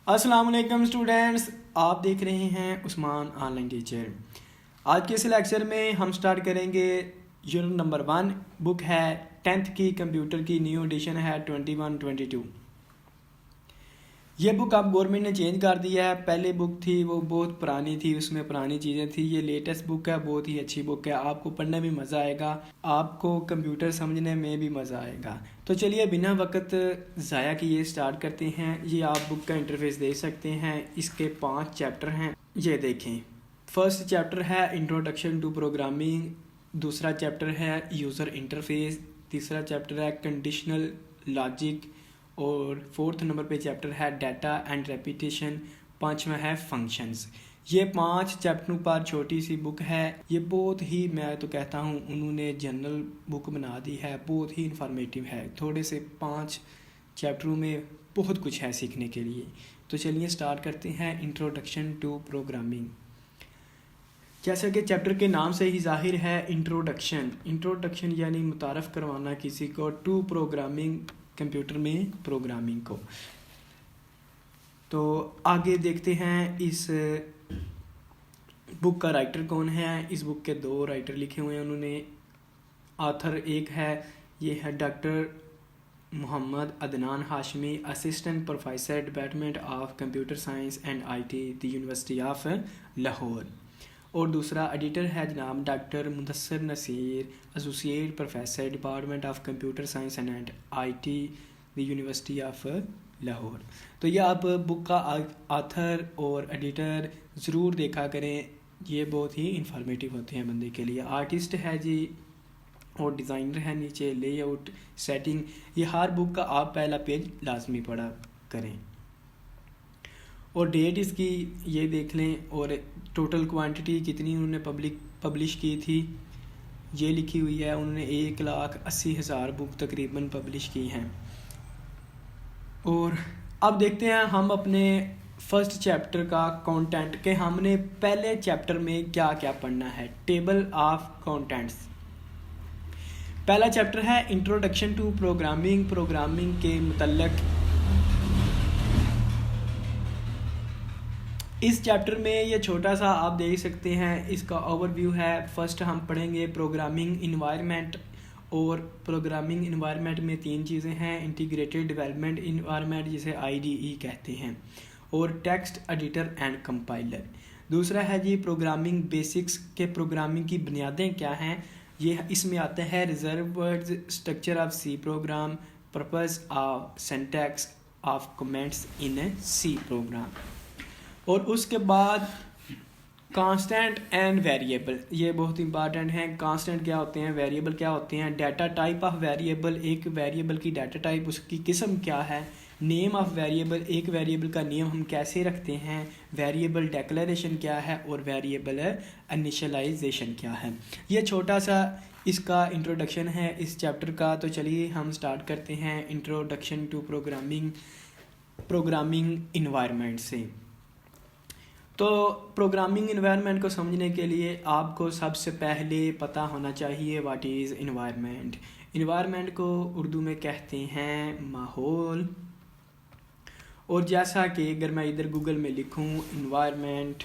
अस्सलाम वालेकुम स्टूडेंट्स, आप देख रहे हैं उस्मान ऑनलाइन टीचर। आज के इस लेक्चर में हम स्टार्ट करेंगे यूनिट नंबर 1। बुक है 10th की कंप्यूटर की, न्यू एडिशन है 21-22। ये बुक अब गवर्नमेंट ने चेंज कर दिया है। पहले बुक थी वो बहुत पुरानी थी, उसमें पुरानी चीज़ें थी। ये लेटेस्ट बुक है, बहुत ही अच्छी बुक है। आपको पढ़ने में मज़ा आएगा, आपको कंप्यूटर समझने में भी मज़ा आएगा। तो चलिए बिना वक्त ज़ाया किए स्टार्ट करते हैं। ये आप बुक का इंटरफेस देख सकते हैं। इसके 5 चैप्टर हैं, ये देखें। फर्स्ट चैप्टर है इंट्रोडक्शन टू प्रोग्रामिंग, दूसरा चैप्टर है यूज़र इंटरफेस, तीसरा चैप्टर है कंडीशनल लॉजिक, और 4th नंबर पे चैप्टर है डाटा एंड रेपिटेशन, 5वां है फंक्शंस। ये 5 चैप्टरों पर छोटी सी बुक है। ये बहुत ही, मैं तो कहता हूँ उन्होंने जनरल बुक बना दी है, बहुत ही इंफॉर्मेटिव है। थोड़े से 5 चैप्टरों में बहुत कुछ है सीखने के लिए। तो चलिए स्टार्ट करते हैं इंट्रोडक्शन टू प्रोग्रामिंग। जैसा कि चैप्टर के नाम से ही जाहिर है, इंट्रोडक्शन यानी मुतारफ़ करवाना किसी को टू प्रोग्रामिंग, कंप्यूटर में प्रोग्रामिंग को। तो आगे देखते हैं इस बुक का राइटर कौन है। इस बुक के 2 राइटर लिखे हुए हैं उन्होंने। ऑथर एक है, ये है doctor Mohammad Adnan Hashmi, assistant professor department of computer science and IT, the university of Lahore. और दूसरा एडिटर है जनाब doctor Mudassir Naseer, associate professor department of computer science and IT, the university of Lahore. तो ये आप बुक का ऑथर और एडिटर ज़रूर देखा करें, ये बहुत ही इंफॉर्मेटिव होते हैं बंदे के लिए। आर्टिस्ट है जी, और डिज़ाइनर है नीचे, लेआउट, सेटिंग। ये हर बुक का आप पहला पेज लाजमी पढ़ा करें। और डेट इसकी ये देख लें, और टोटल क्वांटिटी कितनी उन्होंने पब्लिश की थी ये लिखी हुई है। उन्होंने 1,80,000 बुक तकरीबन पब्लिश की हैं। और अब देखते हैं हम अपने फर्स्ट चैप्टर का कंटेंट, के हमने पहले चैप्टर में क्या क्या पढ़ना है। Table of contents. पहला चैप्टर है इंट्रोडक्शन टू प्रोग्रामिंग, प्रोग्रामिंग के मुतल्लक। इस चैप्टर में ये छोटा सा आप देख सकते हैं, इसका ओवरव्यू है। फर्स्ट हम पढ़ेंगे प्रोग्रामिंग इन्वायरमेंट, और प्रोग्रामिंग इन्वायरमेंट में 3 चीज़ें हैं। इंटीग्रेटेड डेवलपमेंट इन्वायरमेंट, जिसे IDE कहते हैं, और टेक्स्ट एडिटर एंड कंपाइलर। दूसरा है जी प्रोग्रामिंग बेसिक्स, के प्रोग्रामिंग की बुनियादें क्या हैं। ये इसमें आता है reserve words, structure of C program, purpose of syntax of comments in C program. और उसके बाद कांस्टेंट एंड वेरिएबल, ये बहुत इंपॉर्टेंट है। कांस्टेंट क्या होते हैं, वेरिएबल क्या होते हैं, डाटा टाइप ऑफ वेरिएबल, एक वेरिएबल की डाटा टाइप, उसकी किस्म क्या है। नेम ऑफ वेरिएबल, एक वेरिएबल का नेम हम कैसे रखते हैं। वेरिएबल डिक्लेरेशन क्या है, और वेरिएबल इनिशियलाइजेशन क्या है। ये छोटा सा इसका इंट्रोडक्शन है इस चैप्टर का। तो चलिए हम स्टार्ट करते हैं इंट्रोडक्शन टू प्रोग्रामिंग इन्वायरमेंट से। तो प्रोग्रामिंग इन्वायरमेंट को समझने के लिए आपको सबसे पहले पता होना चाहिए व्हाट इज़ इन्वायरमेंट। इन्वायरमेंट को उर्दू में कहते हैं माहौल। और जैसा कि अगर मैं इधर गूगल में लिखूं इन्वायरमेंट,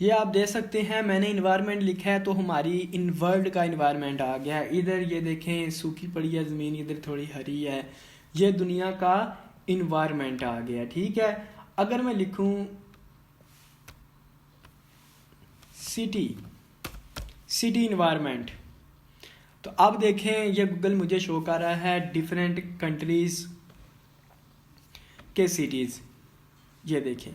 ये आप देख सकते हैं मैंने इन्वायरमेंट लिखा है, तो हमारी इन वर्ल्ड का इन्वायरमेंट आ गया है। इधर ये देखें सूखी पड़ी है ज़मीन, इधर थोड़ी हरी है। ये दुनिया का इन्वायरमेंट आ गया, ठीक है। अगर मैं लिखूं सिटी इन्वायरमेंट, तो अब देखें ये गूगल मुझे शो कर रहा है डिफरेंट कंट्रीज़ के सिटीज़। ये देखें,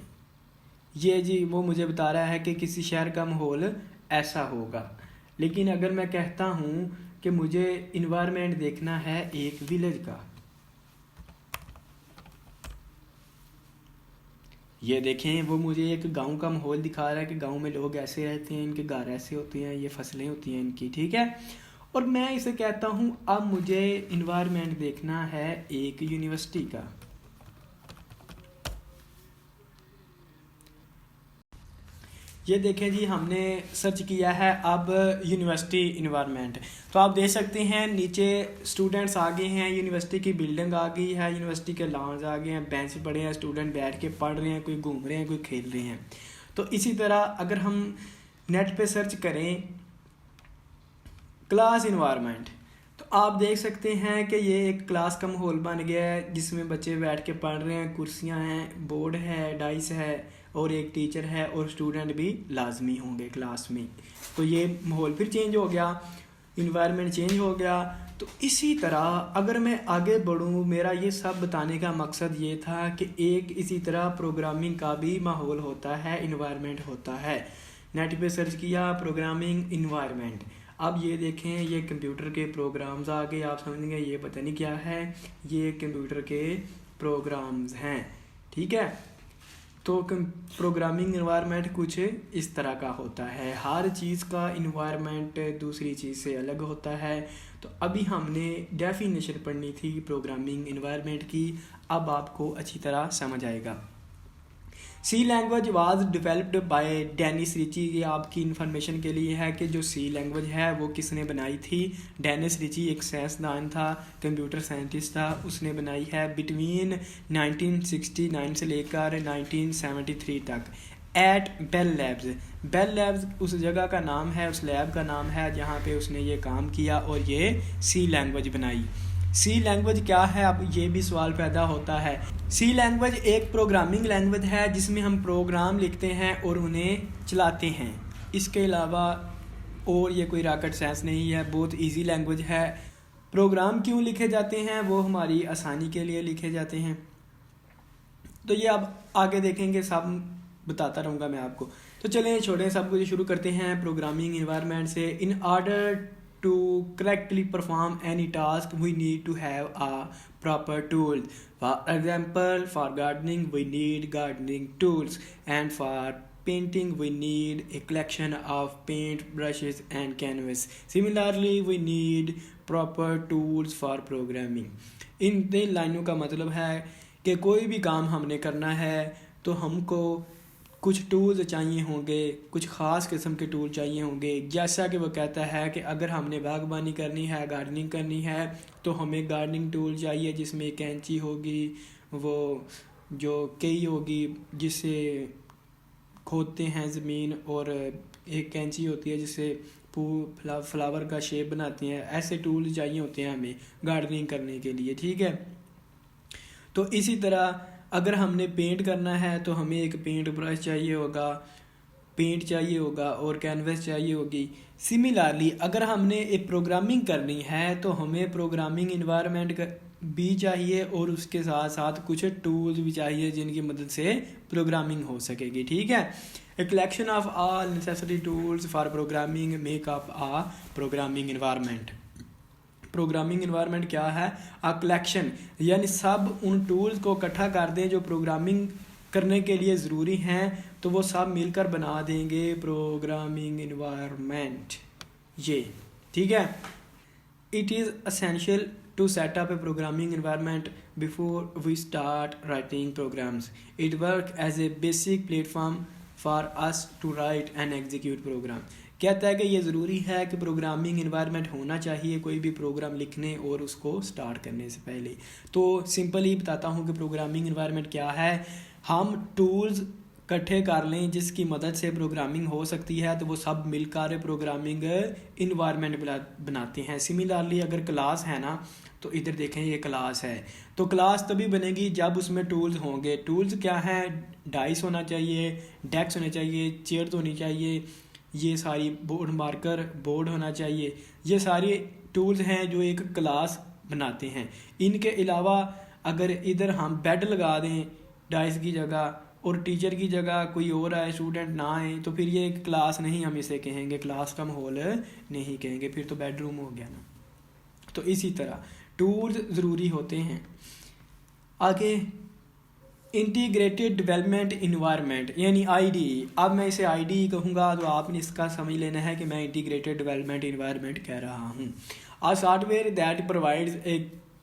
ये जी वो मुझे बता रहा है कि किसी शहर का माहौल ऐसा होगा। लेकिन अगर मैं कहता हूँ कि मुझे इन्वायरमेंट देखना है एक विलेज का, ये देखें वो मुझे एक गांव का माहौल दिखा रहा है कि गांव में लोग ऐसे रहते हैं, इनके घर ऐसे होते हैं, ये फसलें होती हैं इनकी, ठीक है। और मैं इसे कहता हूँ अब मुझे इन्वायरमेंट देखना है एक यूनिवर्सिटी का। ये देखें जी, हमने सर्च किया है अब यूनिवर्सिटी इन्वायरमेंट। तो आप देख सकते हैं नीचे स्टूडेंट्स आ गए हैं, यूनिवर्सिटी की बिल्डिंग आ गई है, यूनिवर्सिटी के लॉन्स आ गए हैं, बेंच पड़े हैं, स्टूडेंट बैठ के पढ़ रहे हैं, कोई घूम रहे हैं, कोई खेल रहे हैं। तो इसी तरह अगर हम नेट पे सर्च करें क्लास इन्वायरमेंट, तो आप देख सकते हैं कि ये एक क्लास का माहौल बन गया है जिसमें बच्चे बैठ के पढ़ रहे हैं, कुर्सियां हैं, बोर्ड है, डाइस है और एक टीचर है और स्टूडेंट भी लाजमी होंगे क्लास में। तो ये माहौल फिर चेंज हो गया, इन्वायरमेंट चेंज हो गया। तो इसी तरह अगर मैं आगे बढ़ूँ, मेरा ये सब बताने का मकसद ये था कि एक इसी तरह प्रोग्रामिंग का भी माहौल होता है, इन्वायरमेंट होता है। नेट पे सर्च किया प्रोग्रामिंग इन्वायरमेंट, अब ये देखें ये कंप्यूटर के प्रोग्राम्स आ गए। आप समझेंगे ये पता नहीं क्या है, ये कंप्यूटर के प्रोग्राम्स हैं, ठीक है। तो प्रोग्रामिंग इन्वायरमेंट कुछ इस तरह का होता है। हर चीज़ का इन्वायरमेंट दूसरी चीज़ से अलग होता है। तो अभी हमने डेफिनेशन पढ़नी थी प्रोग्रामिंग इन्वायरमेंट की, अब आपको अच्छी तरह समझ आएगा। C language was developed by Dennis Ritchie. ये आपकी इन्फॉर्मेशन के लिए है कि जो सी लैंग्वेज है वो किसने बनाई थी। डेनिस रिची एक साइंसदान था, कंप्यूटर साइंटिस्ट था, उसने बनाई है बिटवीन 1969 से लेकर 1973 तक at Bell Labs. Bell Labs उस जगह का नाम है, उस लैब का नाम है जहाँ पे उसने ये काम किया और ये सी लैंग्वेज बनाई। सी लैंग्वेज क्या है, अब ये भी सवाल पैदा होता है। सी लैंग्वेज एक प्रोग्रामिंग लैंग्वेज है जिसमें हम प्रोग्राम लिखते हैं और उन्हें चलाते हैं। इसके अलावा और ये कोई रॉकेट साइंस नहीं है, बहुत इजी लैंग्वेज है। प्रोग्राम क्यों लिखे जाते हैं, वो हमारी आसानी के लिए लिखे जाते हैं। तो ये अब आगे देखेंगे, सब बताता रहूँगा मैं आपको। तो चलें छोड़ें सब कुछ, शुरू करते हैं प्रोग्रामिंग इन्वायरमेंट से। In order to correctly perform any task we need to have a proper tool. For example, for gardening we need gardening tools, and for painting we need a collection of paint brushes and canvas. Similarly, we need proper tools for programming. इन 3 लाइनों का मतलब है कि कोई भी काम हमने करना है तो हमको कुछ टूल्स चाहिए होंगे, कुछ ख़ास किस्म के टूल चाहिए होंगे। जैसा कि वो कहता है कि अगर हमने बागबानी करनी है, गार्डनिंग करनी है, तो हमें गार्डनिंग टूल चाहिए जिसमें कैंची होगी, वो जो कई होगी जिससे खोदते हैं ज़मीन, और एक कैंची होती है जिससे फ्लावर का शेप बनाती हैं। ऐसे टूल चाहिए होते हैं हमें गार्डनिंग करने के लिए, ठीक है। तो इसी तरह अगर हमने पेंट करना है तो हमें एक पेंट ब्रश चाहिए होगा, पेंट चाहिए होगा और कैनवस चाहिए होगी। सिमिलरली अगर हमने एक प्रोग्रामिंग करनी है तो हमें प्रोग्रामिंग इन्वायरमेंट भी चाहिए और उसके साथ साथ कुछ टूल्स भी चाहिए जिनकी मदद से प्रोग्रामिंग हो सकेगी, ठीक है। A collection of all necessary tools for programming make up a programming environment. Programming environment क्या है, अ कलेक्शन, यानी सब उन टूल्स को इकट्ठा कर दें जो प्रोग्रामिंग करने के लिए ज़रूरी हैं, तो वो सब मिलकर बना देंगे प्रोग्रामिंग इन्वायरमेंट, ये ठीक है। It is essential to set up a programming environment before we start writing programs. It work as a basic platform for us to write and execute program. कहता है कि ये ज़रूरी है कि प्रोग्रामिंग इन्वायरमेंट होना चाहिए कोई भी प्रोग्राम लिखने और उसको स्टार्ट करने से पहले। तो सिंपल ही बताता हूँ कि प्रोग्रामिंग इन्वायरमेंट क्या है। हम टूल्स इकट्ठे कर लें जिसकी मदद से प्रोग्रामिंग हो सकती है, तो वो सब मिलकर प्रोग्रामिंग इन्वायरमेंट बनाते हैं। सिमिलरली अगर क्लास है ना, तो इधर देखें ये क्लास है, तो क्लास तभी बनेगी जब उसमें टूल्स होंगे। टूल्स क्या है, डाइस होना चाहिए, डेस्क होने चाहिए, चेयर्स होनी चाहिए, ये सारी बोर्ड मार्कर बोर्ड होना चाहिए। ये सारी टूल्स हैं जो एक क्लास बनाते हैं। इनके अलावा अगर इधर हम बेड लगा दें डाइस की जगह और टीचर की जगह कोई और आए, स्टूडेंट ना आए, तो फिर ये एक क्लास नहीं हम इसे कहेंगे, क्लास का माहौल नहीं कहेंगे, फिर तो बेडरूम हो गया ना। तो इसी तरह टूल्स ज़रूरी होते हैं। आगे इंटीग्रेटेड डेवलपमेंट इन्वायरमेंट यानी आईडी। अब मैं इसे आईडी कहूँगा तो आपने इसका समझ लेना है कि मैं इंटीग्रेटेड डेवलपमेंट इन्वायरमेंट कह रहा हूँ। A software that provides a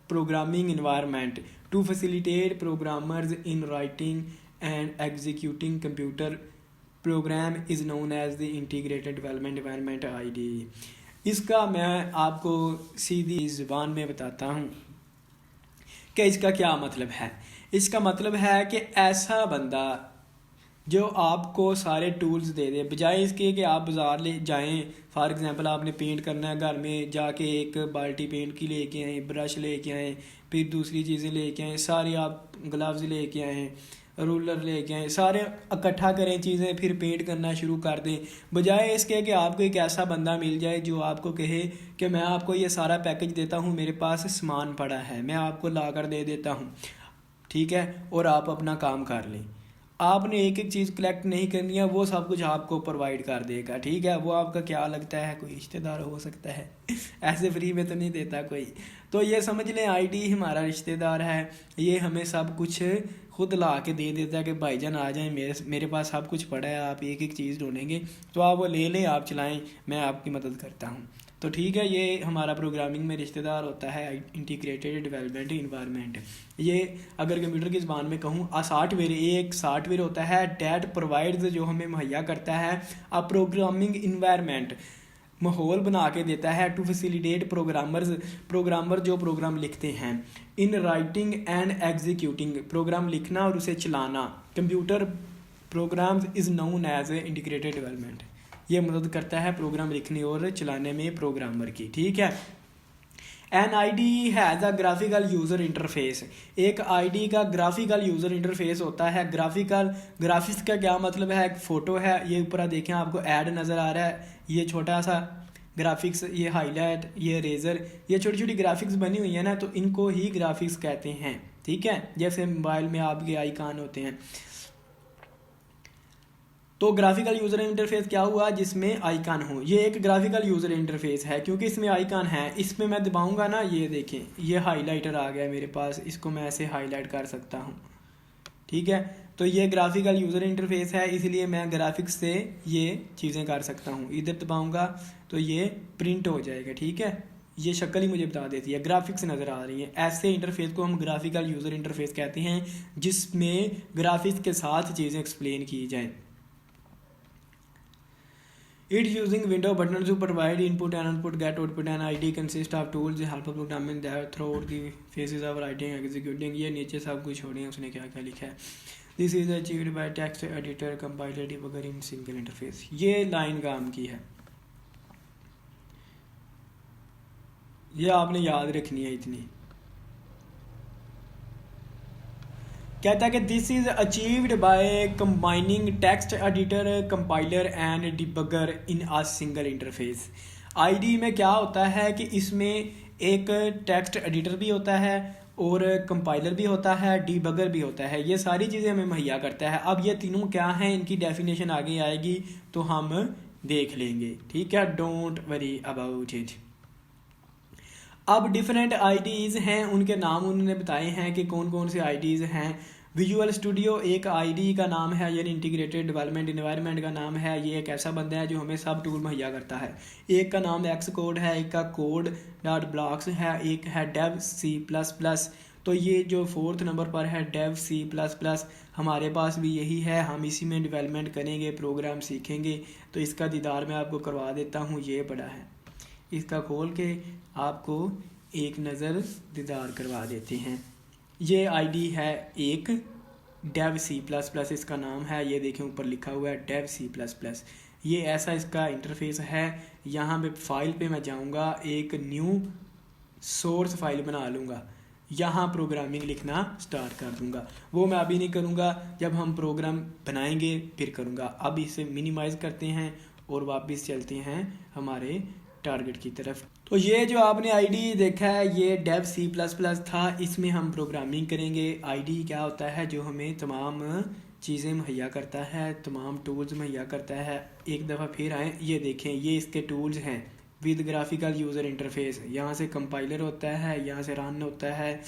programming environment to facilitate programmers in writing and executing computer program is known as the integrated development environment IDE. इसका मैं आपको सीधी ज़ुबान में बताता हूँ कि इसका क्या मतलब है। इसका मतलब है कि ऐसा बंदा जो आपको सारे टूल्स दे दे, बजाय इसके कि आप बाज़ार ले जाएं, फॉर एग्जांपल आपने पेंट करना है, घर में जाके एक बाल्टी पेंट की लेके आएँ, ब्रश लेके आएँ, फिर दूसरी चीज़ें लेके आएँ, सारे आप ग्लव्स लेके आएँ, रूलर लेके आएँ, सारे इकट्ठा करें चीज़ें, फिर पेंट करना शुरू कर दें। बजाय इसके कि आपको एक ऐसा बंदा मिल जाए जो आपको कहे कि मैं आपको ये सारा पैकेज देता हूँ, मेरे पास सामान पड़ा है, मैं आपको ला कर दे देता हूँ, ठीक है, और आप अपना काम कर लें। आपने एक एक चीज़ कलेक्ट नहीं करनी है, वो सब कुछ आपको प्रोवाइड कर देगा, ठीक है। वो आपका क्या लगता है, कोई रिश्तेदार हो सकता है ऐसे फ्री में तो नहीं देता कोई। तो ये समझ लें आईडी हमारा रिश्तेदार है, ये हमें सब कुछ खुद ला के दे देता है कि भाईजान आ जाएं, मेरे पास सब कुछ पड़ा है, आप एक एक चीज़ ढूंढेंगे तो आप वो ले लें, आप चलाएं, मैं आपकी मदद करता हूँ। तो ठीक है, ये हमारा प्रोग्रामिंग में रिश्तेदार होता है इंटीग्रेटेड डेवलपमेंट इन्वायरमेंट। ये अगर कंप्यूटर की ज़बान में कहूँ सॉफ्टवेयर, एक सॉफ्टवेयर होता है डैट प्रोवाइड्स, जो हमें मुहैया करता है अ प्रोग्रामिंग इन्वायरमेंट, माहौल बना के देता है टू फैसिलिटेट प्रोग्रामर जो प्रोग्राम लिखते हैं, in writing and executing, program लिखना और उसे चलाना, computer programs is known as integrated development. ये मदद करता है प्रोग्राम लिखने और चलाने में प्रोग्रामर की, ठीक है। An I D has a graphical user interface, एक आई डी का ग्राफिकल यूज़र इंटरफेस होता है। ग्राफिक्स का क्या मतलब है, एक फ़ोटो है, ये ऊपर देखें आपको ऐड नज़र आ रहा है, ये छोटा सा ग्राफिक्स, ये हाईलाइट, ये रेजर, ये छोटी छोटी ग्राफिक्स बनी हुई है ना, तो इनको ही ग्राफिक्स कहते हैं, ठीक है। जैसे मोबाइल में आपके आइकॉन होते हैं, तो ग्राफिकल यूज़र इंटरफेस क्या हुआ, जिसमें आइकन हो, ये एक ग्राफिकल यूज़र इंटरफेस है क्योंकि इसमें आइकन है। इसमें मैं दबाऊंगा ना, ये देखें, ये हाईलाइटर आ गया मेरे पास, इसको मैं ऐसे हाईलाइट कर सकता हूँ, ठीक है। तो ये ग्राफिकल यूज़र इंटरफेस है, इसलिए मैं ग्राफिक्स से ये चीज़ें कर सकता हूँ। इधर दबाऊंगा तो ये प्रिंट हो जाएगा, ठीक है। ये शक्ल ही मुझे बता देती है, ग्राफिक्स नज़र आ रही है। ऐसे इंटरफेस को हम ग्राफिकल यूज़र इंटरफेस कहते हैं, जिसमें ग्राफिक्स के साथ चीज़ें एक्सप्लेन की जाएँ। It's using window buttons to provide input and output, get output, and ID consists of tools help programming that throughout the phases of writing executing। ये नीचे सब कुछ छोड़ें, उसने क्या क्या लिखा है। This is achieved by text editor compiler debugger in single interface। ये लाइन काम की है, ये आपने याद रखनी है इतनी। कहता है कि this is achieved by combining text editor compiler and debugger in a single interface. ID में क्या होता है कि इसमें एक टेक्स्ट एडिटर भी होता है और कंपाइलर भी होता है, डिबगर भी होता है, ये सारी चीज़ें हमें मुहैया करता है। अब ये तीनों क्या हैं, इनकी डेफिनेशन आगे आएगी तो हम देख लेंगे, ठीक है, डोंट वरी अबाउट इट। अब डिफरेंट आईडीज़ हैं, उनके नाम उन्होंने बताए हैं कि कौन कौन से आईडीज़ हैं। विजुअल स्टूडियो एक आईडी का नाम है, यानी इंटीग्रेटेड डेवलपमेंट एनवायरनमेंट का नाम है। ये एक ऐसा बंदा है जो हमें सब टूल मुहैया करता है। एक का नाम एक्स कोड है, एक का कोड डॉट ब्लॉक्स है, एक है डेव सी प्लस प्लस। तो ये जो 4th नंबर पर है डेव सी प्लस प्लस, हमारे पास भी यही है, हम इसी में डेवलपमेंट करेंगे, प्रोग्राम सीखेंगे। तो इसका दीदार मैं आपको करवा देता हूँ, ये बड़ा है, इसका खोल के आपको एक नज़र दीदार करवा देते हैं। ये आईडी है एक डेव सी प्लस प्लस, इसका नाम है, ये देखें ऊपर लिखा हुआ है डेव सी प्लस प्लस। ये ऐसा इसका इंटरफेस है। यहाँ पे फाइल पे मैं जाऊँगा, एक न्यू सोर्स फाइल बना लूँगा, यहाँ प्रोग्रामिंग लिखना स्टार्ट कर दूँगा। वो मैं अभी नहीं करूँगा, जब हम प्रोग्राम बनाएंगे फिर करूँगा। अब इसे मिनिमाइज़ करते हैं और वापस चलते हैं हमारे टारगेट की तरफ। तो ये जो आपने आईडी देखा है, ये डेव सी प्लस प्लस था, इसमें हम प्रोग्रामिंग करेंगे। आईडी क्या होता है, जो हमें तमाम चीज़ें मुहैया करता है, तमाम टूल्स मुहैया करता है। एक दफ़ा फिर आए, ये देखें, ये इसके टूल्स हैं विद ग्राफिकल यूज़र इंटरफेस। यहाँ से कंपाइलर होता है, यहाँ से रन होता है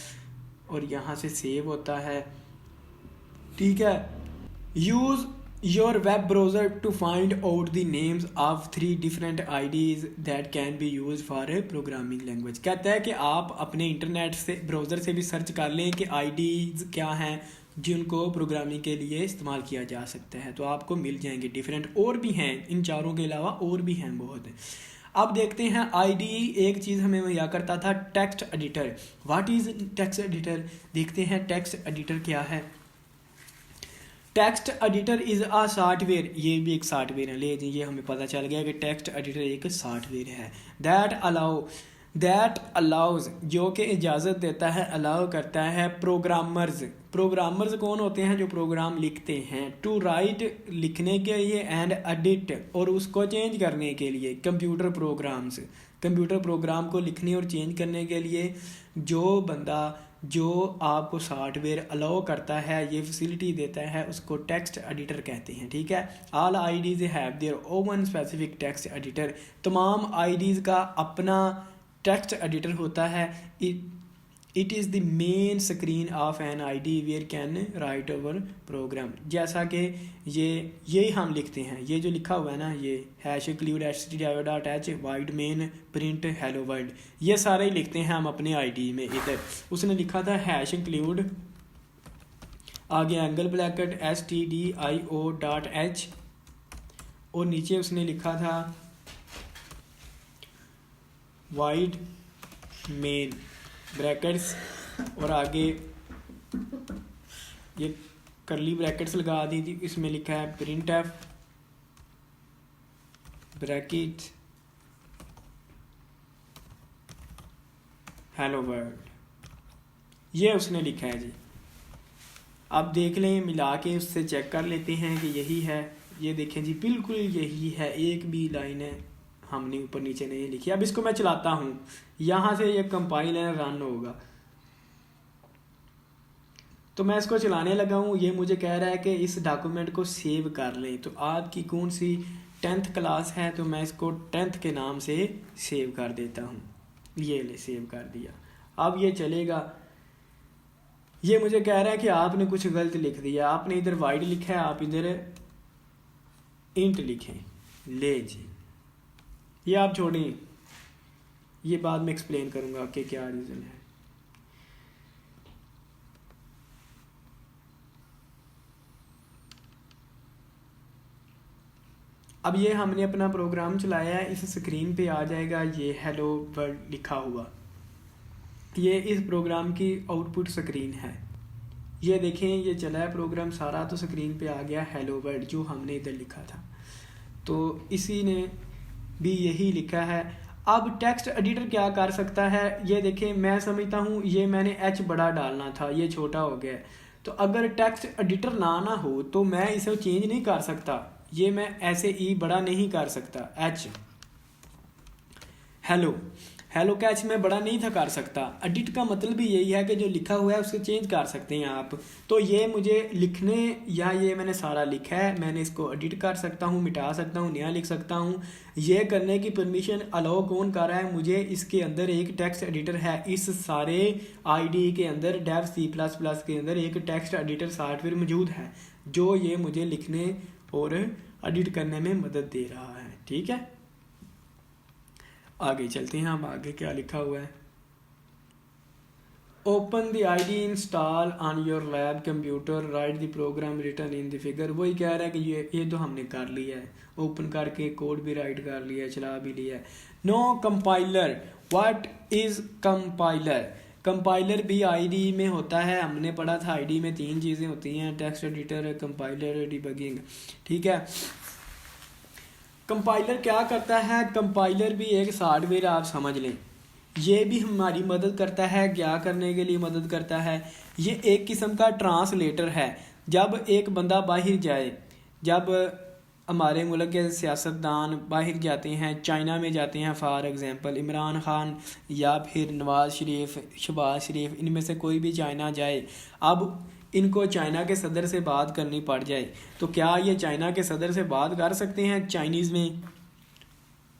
और यहाँ से सेव होता है, ठीक है। Use your web browser to find out the names of 3 different IDEs that can be use for a programming language. कहता है कि आप अपने इंटरनेट से ब्राउज़र से भी सर्च कर लें कि आईडीज़ क्या हैं, जिनको प्रोग्रामिंग के लिए इस्तेमाल किया जा सकता है। तो आपको मिल जाएंगे डिफरेंट, और भी हैं इन चारों के अलावा, और भी हैं बहुत। अब देखते हैं आईडीई एक चीज़ हमें मुहैया करता था, text editor. What is text editor? देखते हैं टेक्स्ट एडिटर क्या है। Text editor is a software, ये भी एक सॉफ्टवेयर है। ले जी, ये हमें पता चल गया कि टेक्स्ट एडिटर एक सॉफ्टवेयर है। दैट अलाउज, जो कि इजाज़त देता है, अलाउ करता है प्रोग्रामर्स कौन होते हैं? जो प्रोग्राम लिखते हैं। टू राइट, लिखने के लिए, एंड एडिट, और उसको चेंज करने के लिए। कंप्यूटर प्रोग्राम को लिखने और चेंज करने के लिए जो बंदा, जो आपको सॉफ्टवेयर अलाउ करता है, ये फैसिलिटी देता है, उसको टेक्स्ट एडिटर कहते हैं। ठीक है। All IDEs have their own specific text editor, तमाम आईडीज का अपना टेक्स्ट एडिटर होता है। It is the main screen of an IDE where can write over program. जैसा कि ये हम लिखते हैं, ये जो लिखा हुआ है ना, ये hash include stdio.h wide main print hello world, ये सारे ही लिखते हैं हम अपने आईडी में। इधर उसने लिखा था हैश इंक्लूड, आगे एंगल ब्रैकेट stdio.h, और नीचे उसने लिखा था वाइड मेन ब्रैकेट्स, और आगे ये करली ब्रैकेट्स लगा दी थी। इसमें लिखा है print F bracket hello world, ये उसने लिखा है जी। अब देख लें, मिला के उससे चेक कर लेते हैं कि यही है। ये देखें जी, बिल्कुल यही है, एक भी लाइन है हमने ऊपर नीचे नहीं लिखी। अब इसको मैं चलाता हूँ, यहाँ से ये कंपाइल है, रन होगा। तो मैं इसको चलाने लगा हूँ, ये मुझे कह रहा है कि इस डॉक्यूमेंट को सेव कर लें। तो आपकी कौन सी 10th क्लास है, तो मैं इसको 10th के नाम से सेव कर देता हूँ। ये ले, सेव कर दिया। अब ये चलेगा। ये मुझे कह रहा है कि आपने कुछ गलत लिख दिया, आपने इधर वाइड लिखा है, आप इधर इंट लिखें। ले जी, ये आप छोड़ें, ये बाद में एक्सप्लेन करूंगा कि क्या रीज़न है। अब ये हमने अपना प्रोग्राम चलाया है, इस स्क्रीन पे आ जाएगा ये हेलो वर्ल्ड लिखा हुआ। ये इस प्रोग्राम की आउटपुट स्क्रीन है। ये देखें, ये चला है प्रोग्राम सारा, तो स्क्रीन पे आ गया हेलो वर्ल्ड, जो हमने इधर लिखा था। तो इसी ने भी यही लिखा है। अब टेक्स्ट एडिटर क्या कर सकता है, ये देखें, मैं समझता हूँ ये मैंने एच बड़ा डालना था, ये छोटा हो गया। तो अगर टेक्स्ट एडिटर ना हो तो मैं इसे चेंज नहीं कर सकता, ये मैं ऐसे ई बड़ा नहीं कर सकता। एच हेलो का एच मैं बड़ा नहीं था कर सकता। एडिट का मतलब भी यही है कि जो लिखा हुआ है उसको चेंज कर सकते हैं आप। तो ये मुझे लिखने, या ये मैंने सारा लिखा है, मैंने इसको एडिट कर सकता हूँ, मिटा सकता हूँ, नया लिख सकता हूँ। ये करने की परमिशन अलाउ कौन कर रहा है मुझे? इसके अंदर एक टेक्स्ट एडिटर है। इस सारे आईडी के अंदर डेव C++ के अंदर एक टेक्स्ट एडिटर सॉफ्टवेयर मौजूद है, जो ये मुझे लिखने और एडिट करने में मदद दे रहा है। ठीक है, आगे चलते हैं। अब आगे क्या लिखा हुआ है? Open the IDE, install on your lab computer, write the program return in the figure. वही कह रहा है कि ये तो हमने कर लिया है, ओपन करके कोड भी राइट कर लिया है, चला भी लिया है। No compiler, what is compiler? Compiler भी आईडी में होता है, हमने पढ़ा था आईडी में 3 चीज़ें होती हैं, टेक्स्ट एडिटर, कंपाइलर, डिबगिंग। ठीक है, कंपाइलर क्या करता है? कंपाइलर भी एक सॉफ्टवेयर, आप समझ लें। ये भी हमारी मदद करता है, क्या करने के लिए मदद करता है? ये एक किस्म का ट्रांसलेटर है। जब एक बंदा बाहर जाए, जब हमारे मुल्क के सियासतदान बाहर जाते हैं, चाइना में जाते हैं फॉर एग्जांपल, इमरान खान या फिर नवाज शरीफ, शहबाज शरीफ, इनमें से कोई भी चाइना जाए, अब इनको चाइना के सदर से बात करनी पड़ जाए, तो क्या ये चाइना के सदर से बात कर सकते हैं चाइनीज़ में?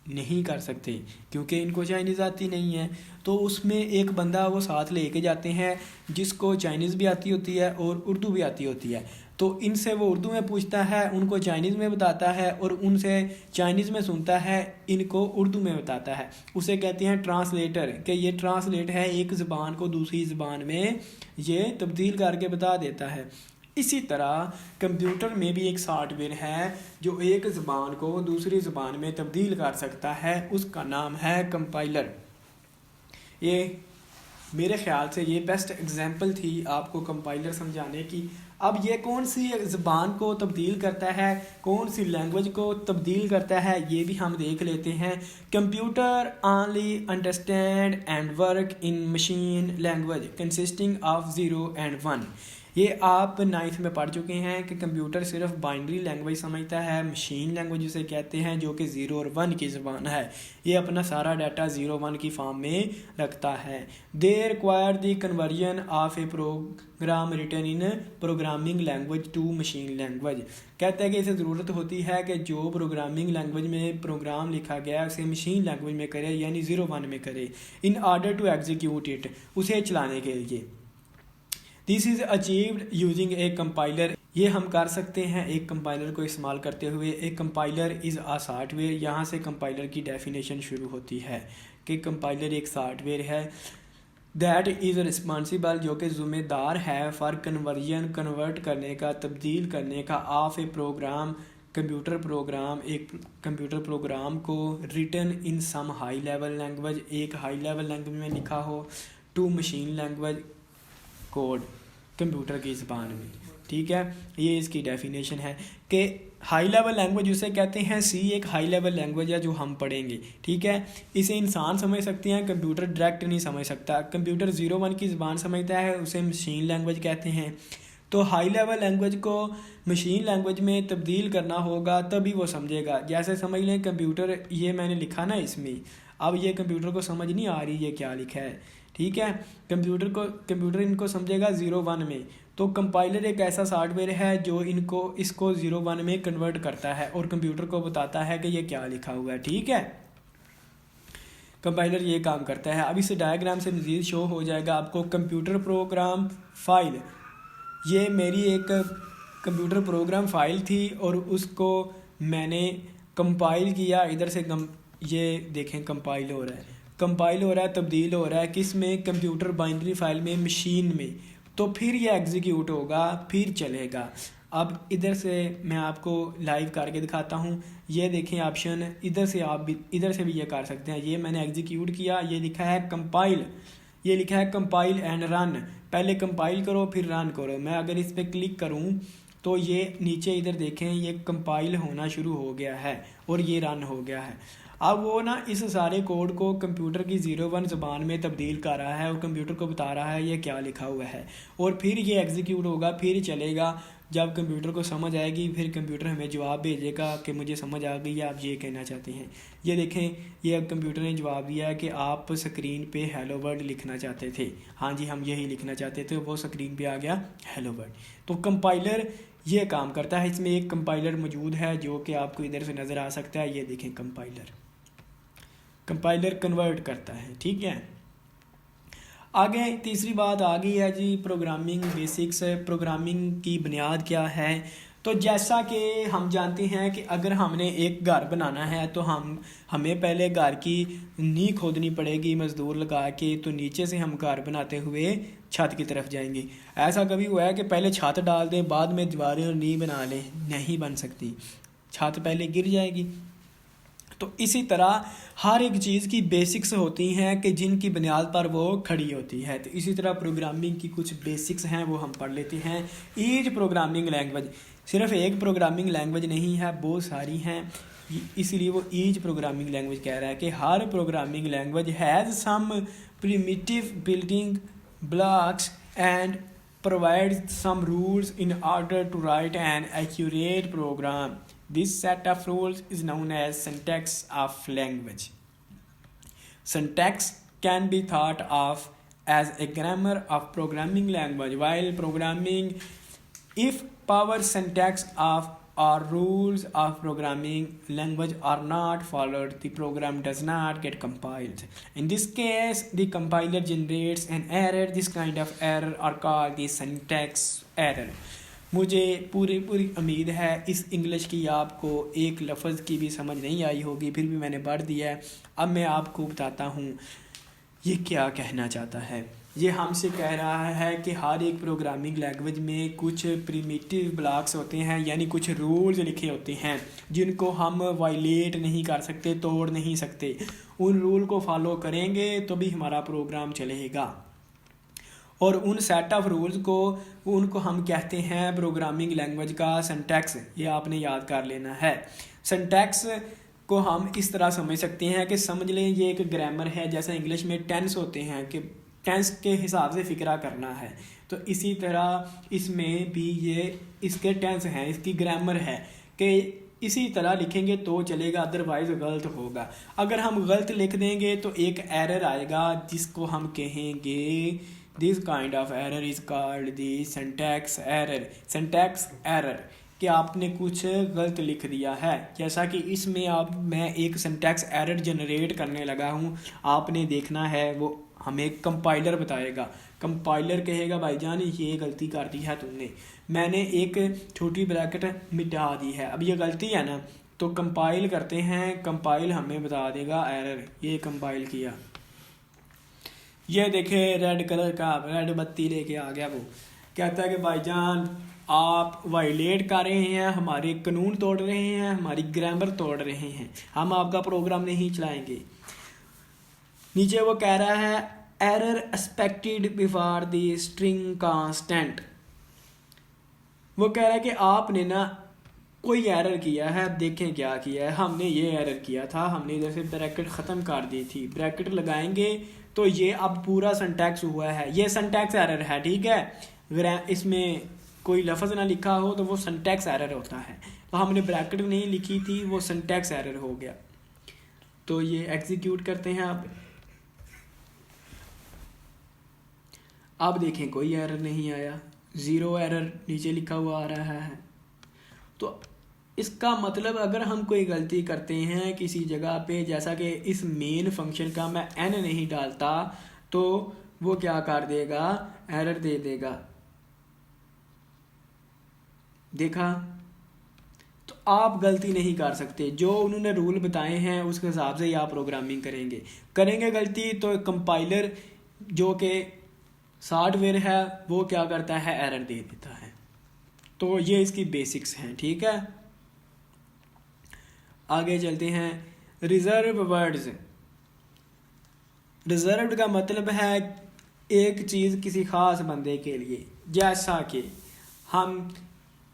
नहीं कर सकते, क्योंकि इनको चाइनीज़ आती नहीं है। तो उसमें एक बंदा वो साथ लेके जाते हैं जिसको चाइनीज़ भी आती होती है और उर्दू भी आती होती है। तो इनसे वो उर्दू में पूछता है, उनको चाइनीज़ में बताता है, और उनसे चाइनीज़ में सुनता है, इनको उर्दू में बताता है। उसे कहते हैं ट्रांसलेटर, कि ये ट्रांसलेट है, एक ज़बान को दूसरी ज़बान में ये तब्दील करके बता देता है। इसी तरह कंप्यूटर में भी एक सॉफ्टवेयर है जो एक ज़बान को दूसरी ज़बान में तब्दील कर सकता है, उसका नाम है कंपाइलर। ये मेरे ख़्याल से ये बेस्ट एग्जांपल थी आपको कंपाइलर समझाने की। अब ये कौन सी ज़बान को तब्दील करता है, कौन सी लैंग्वेज को तब्दील करता है, ये भी हम देख लेते हैं। Computer only understand and work in machine language consisting of 0 and 1। ये आप 9th में पढ़ चुके हैं कि कंप्यूटर सिर्फ बाइनरी लैंग्वेज समझता है, मशीन लैंग्वेज उसे कहते हैं, जो कि 0 और 1 की ज़बान है। ये अपना सारा डाटा 0-1 की फॉर्म में रखता है। They require the conversion of a program written in programming language to machine language. कहते हैं कि इसे ज़रूरत होती है कि जो प्रोग्रामिंग लैंग्वेज में प्रोग्राम लिखा गया है उसे मशीन लैंग्वेज में करे, यानी 0-1 में करे, in order to execute it, उसे चलाने के लिए। This is achieved using a compiler. ये हम कर सकते हैं एक कंपाइलर को इस्तेमाल करते हुए। एक कंपाइलर इज़ आ सॉफ्टवेयर, यहाँ से कंपाइलर की डेफिनेशन शुरू होती है कि कंपाइलर एक सॉफ्टवेयर है दैट इज़ रिस्पॉन्सिबल, जो कि ज़िम्मेदार है फॉर कन्वर्जन, कन्वर्ट करने का, तब्दील करने का, of a program, computer program, एक कंप्यूटर प्रोग्राम को, written in some high level language, एक हाई लेवल लैंग्वेज में लिखा हो, to machine language code, computer की ज़बान में। ठीक है, ये इसकी डेफिनेशन है कि हाई लेवल लैंग्वेज उसे कहते हैं। सी एक हाई लेवल लैंग्वेज है जो हम पढ़ेंगे। ठीक है, इसे इंसान समझ सकते हैं, कंप्यूटर डायरेक्ट नहीं समझ सकता। कंप्यूटर 0-1 की ज़बान समझता है, उसे मशीन लैंग्वेज कहते हैं। तो हाई लेवल लैंग्वेज को मशीन लैंग्वेज में तब्दील करना होगा तभी वो समझेगा। जैसे समझ लें कंप्यूटर, ये मैंने लिखा ना इसमें, अब ये कंप्यूटर को समझ नहीं आ रही ये क्या लिखा है। ठीक है, कंप्यूटर इनको समझेगा 0-1 में। तो कंपाइलर एक ऐसा सॉफ्टवेयर है जो इसको 0-1 में कन्वर्ट करता है और कंप्यूटर को बताता है कि ये क्या लिखा हुआ है। ठीक है, कंपाइलर ये काम करता है। अब इस डायग्राम से मज़ीद शो हो जाएगा आपको कंप्यूटर प्रोग्राम फाइल। ये मेरी एक कंप्यूटर प्रोग्राम फाइल थी और उसको मैंने कंपाइल किया। इधर से ये देखें कंपाइल हो रहा है, तब्दील हो रहा है किस में, कंप्यूटर बाइनरी फाइल में, मशीन में। तो फिर ये एग्जीक्यूट होगा, फिर चलेगा। अब इधर से मैं आपको लाइव करके दिखाता हूँ। ये देखें ऑप्शन, इधर से भी ये कर सकते हैं। ये मैंने एग्जीक्यूट किया, ये लिखा है कंपाइल, ये लिखा है कंपाइल एंड रन। पहले कंपाइल करो फिर रन करो। मैं अगर इस पर क्लिक करूँ तो ये नीचे इधर देखें ये कंपाइल होना शुरू हो गया है और ये रन हो गया है। अब वो ना इस सारे कोड को कंप्यूटर की 0-1 ज़बान में तब्दील कर रहा है और कंप्यूटर को बता रहा है ये क्या लिखा हुआ है, और फिर ये एग्जीक्यूट होगा, फिर चलेगा। जब कंप्यूटर को समझ आएगी फिर कंप्यूटर हमें जवाब भेजेगा कि मुझे समझ आ गई है, आप ये कहना चाहते हैं। ये देखें, ये अब कंप्यूटर ने जवाब दिया है कि आप स्क्रीन पे हेलो वर्ड लिखना चाहते थे। हाँ जी, हम यही लिखना चाहते थे, वो स्क्रीन पे आ गया हेलो वर्ड। तो कंपाइलर ये काम करता है। इसमें एक कंपाइलर मौजूद है जो कि आपको इधर से नज़र आ सकता है। ये देखें कंपाइलर कन्वर्ट करता है। ठीक है, आगे तीसरी बात आ गई है जी, प्रोग्रामिंग बेसिक्स। प्रोग्रामिंग की बुनियाद क्या है? तो जैसा कि हम जानते हैं कि अगर हमने एक घर बनाना है तो हमें पहले घर की नींव खोदनी पड़ेगी मज़दूर लगा के, तो नीचे से हम घर बनाते हुए छत की तरफ जाएंगे। ऐसा कभी हुआ है कि पहले छत डाल दें बाद में दीवारें और नींव बना लें? नहीं बन सकती, छत पहले गिर जाएगी। तो इसी तरह हर एक चीज़ की बेसिक्स होती हैं कि जिनकी बुनियाद पर वो खड़ी होती है। तो इसी तरह प्रोग्रामिंग की कुछ बेसिक्स हैं, वो हम पढ़ लेते हैं। ईच प्रोग्रामिंग लैंग्वेज, सिर्फ एक प्रोग्रामिंग लैंग्वेज नहीं है, बहुत सारी हैं, इसीलिए वो ईच प्रोग्रामिंग लैंग्वेज कह रहा है कि हर programming language has some primitive building blocks and provides some rules in order to write an accurate program. This set of rules is known as syntax of language. Syntax can be thought of as a grammar of programming language. While programming, if power syntax of or rules of programming language are not followed, the program does not get compiled. In this case, the compiler generates an error. This kind of error are called the syntax error. मुझे पूरी पूरी उम्मीद है इस English की आपको एक लफ्ज़ की भी समझ नहीं आई होगी, फिर भी मैंने पढ़ दिया है। अब मैं आपको बताता हूँ ये क्या कहना चाहता है। ये हमसे कह रहा है कि हर एक प्रोग्रामिंग लैंग्वेज में कुछ प्रिमिटिव ब्लॉक्स होते हैं, यानी कुछ रूल्स लिखे होते हैं जिनको हम वायलेट नहीं कर सकते, तोड़ नहीं सकते। उन रूल को फॉलो करेंगे तो भी हमारा प्रोग्राम चलेगा। और उन सेट ऑफ रूल्स को उनको हम कहते हैं प्रोग्रामिंग लैंग्वेज का सिंटैक्स। ये आपने याद कर लेना है। सिंटैक्स को हम इस तरह समझ सकते हैं कि समझ लें ये एक ग्रामर है, जैसे इंग्लिश में टेंस होते हैं कि टेंस के हिसाब से फ़िक्रा करना है, तो इसी तरह इसमें भी ये इसके टेंस हैं, इसकी ग्रामर है कि इसी तरह लिखेंगे तो चलेगा, अदरवाइज गलत होगा। अगर हम गलत लिख देंगे तो एक एरर आएगा जिसको हम कहेंगे this kind of error is called the syntax error. Syntax error कि आपने कुछ गलत लिख दिया है। जैसा कि इसमें मैं एक सिंटैक्स एरर जनरेट करने लगा हूँ, आपने देखना है, वो हमें कंपाइलर बताएगा। कंपाइलर कहेगा भाईजान ये गलती कर दी है तुमने, मैंने एक छोटी ब्रैकेट मिटा दी है, अब ये गलती है ना, तो कंपाइल करते हैं, कंपाइल हमें बता देगा एरर। ये कंपाइल किया, ये देखे रेड कलर का रेड बत्ती लेके आ गया, वो कहता है कि भाईजान आप वायलेट कर रहे हैं, हमारे कानून तोड़ रहे हैं, हमारी ग्रामर तोड़ रहे हैं, हम आपका प्रोग्राम नहीं चलाएंगे। नीचे वो कह रहा है error expected before the string constant. वो कह रहा है कि आपने ना कोई एरर किया है, अब देखें क्या किया है। हमने ये एरर किया था, हमने इधर से ब्रैकेट ख़त्म कर दी थी, ब्रैकेट लगाएंगे तो ये अब पूरा सिंटैक्स हुआ है, ये सिंटैक्स एरर है, ठीक है। अगर इसमें कोई लफ्ज़ ना लिखा हो तो वो सिंटैक्स एरर होता है, तो हमने ब्रैकेट नहीं लिखी थी, वो सिंटैक्स एरर हो गया। तो ये एग्जीक्यूट करते हैं अब देखें कोई एरर नहीं आया, ज़ीरो एरर नीचे लिखा हुआ आ रहा है। तो इसका मतलब अगर हम कोई गलती करते हैं किसी जगह पे, जैसा कि इस मेन फंक्शन का मैं n नहीं डालता, तो वो क्या कर देगा, एरर दे देगा। देखा, तो आप गलती नहीं कर सकते, जो उन्होंने रूल बताए हैं उसके हिसाब से ही आप प्रोग्रामिंग करेंगे गलती तो कंपाइलर जो कि सॉफ्टवेयर है वो क्या करता है, एरर दे देता है। तो ये इसकी बेसिक्स हैं, ठीक है। आगे चलते हैं। Reserve words. रिजर्व्ड का मतलब है एक चीज़ किसी ख़ास बंदे के लिए। जैसा कि हम